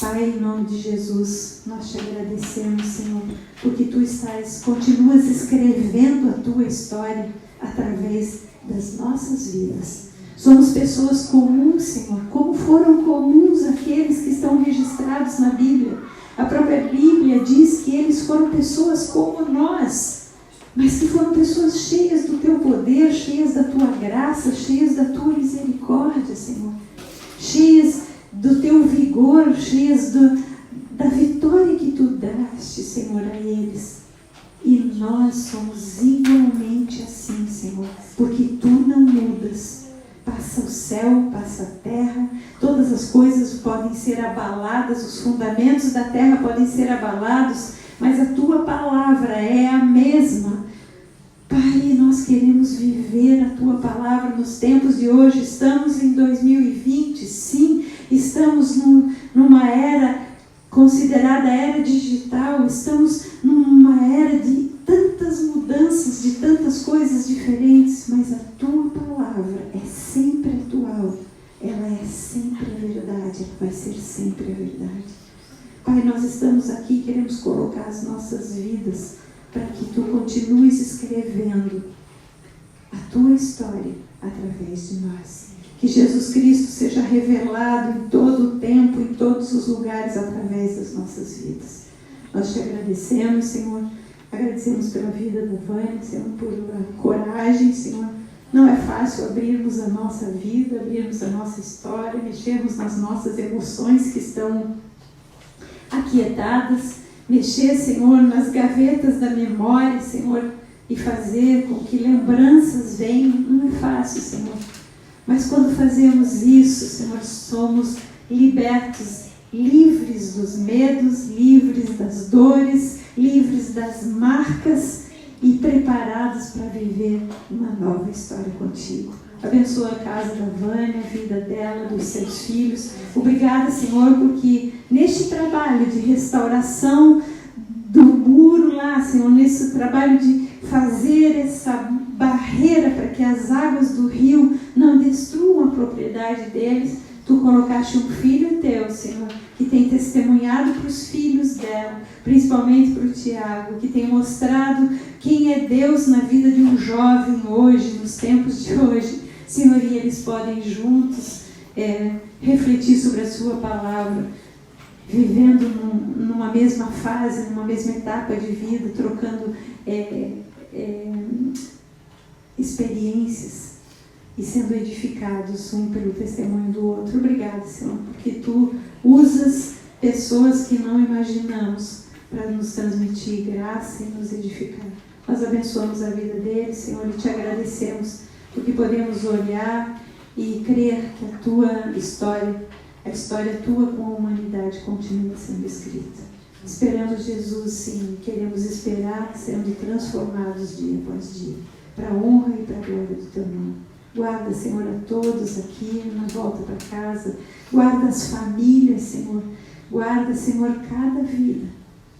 Pai, em nome de Jesus, nós te agradecemos, Senhor, porque tu continuas escrevendo a tua história através das nossas vidas. Somos pessoas comuns, Senhor, como foram comuns aqueles que estão registrados na Bíblia. A própria Bíblia diz que eles foram pessoas como nós, mas que foram pessoas cheias do teu poder, cheias da tua graça, cheias da tua misericórdia, Senhor, cheias do teu vigor, cheias da vitória que tu deste, Senhor, a eles. E nós somos igualmente assim, Senhor, porque Tu não mudas. Passa o céu, passa a terra, todas as coisas podem ser abaladas, os fundamentos da terra podem ser abalados, mas a Tua palavra é a mesma. Pai, nós queremos viver a Tua palavra nos tempos de hoje. Estamos em 2020, sim, estamos numa era considerada era digital, estamos numa era de tantas mudanças, de tantas coisas diferentes, mas a Tua palavra é sempre atual, ela é sempre a verdade, ela vai ser sempre a verdade. Pai, nós estamos aqui, queremos colocar as nossas vidas para que Tu continues escrevendo a Tua história através de nós. Que Jesus Cristo seja revelado em todo o tempo, em todos os lugares, através das nossas vidas. Nós Te agradecemos, Senhor. Agradecemos pela vida da Vânia, Senhor, por coragem, Senhor. Não é fácil abrirmos a nossa vida, abrirmos a nossa história, mexermos nas nossas emoções que estão aquietadas, mexer, Senhor, nas gavetas da memória, Senhor, e fazer com que lembranças venham. Não é fácil, Senhor. Mas quando fazemos isso, Senhor, somos libertos, livres dos medos, livres das dores, livres das marcas e preparados para viver uma nova história contigo. Abençoa a casa da Vânia, a vida dela, dos seus filhos. Obrigada, Senhor, porque neste trabalho de restauração do muro lá, Senhor, nesse trabalho de fazer essa barreira para que as águas do rio não destruam a propriedade deles, Tu colocaste um filho Teu, Senhor, que tem testemunhado para os filhos dela, principalmente para o Tiago, que tem mostrado quem é Deus na vida de um jovem hoje, nos tempos de hoje. Senhor, e eles podem juntos refletir sobre a Sua palavra, vivendo numa mesma fase, numa mesma etapa de vida, trocando experiências e sendo edificados um pelo testemunho do outro. Obrigada, Senhor, porque Tu usas pessoas que não imaginamos para nos transmitir graça e nos edificar. Nós abençoamos a vida deles, Senhor, e Te agradecemos porque podemos olhar e crer que a Tua história, a história Tua com a humanidade continua sendo escrita. Esperamos Jesus, sim, queremos esperar sendo transformados dia após dia, para a honra e para a glória do Teu nome. Guarda, Senhor, a todos aqui na volta para casa. Guarda as famílias, Senhor. Guarda, Senhor, cada vida.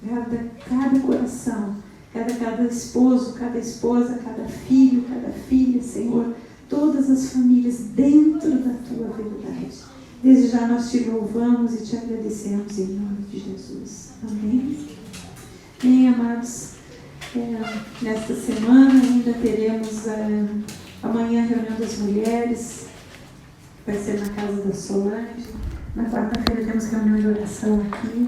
Guarda cada coração. Cada esposo, cada esposa, cada filho, cada filha, Senhor. Todas as famílias dentro da Tua verdade. Desde já nós Te louvamos e Te agradecemos em nome de Jesus. Amém. Bem, amados, nesta semana ainda teremos amanhã a reunião das mulheres, vai ser na casa da Solange. Na quarta-feira temos reunião de oração aqui.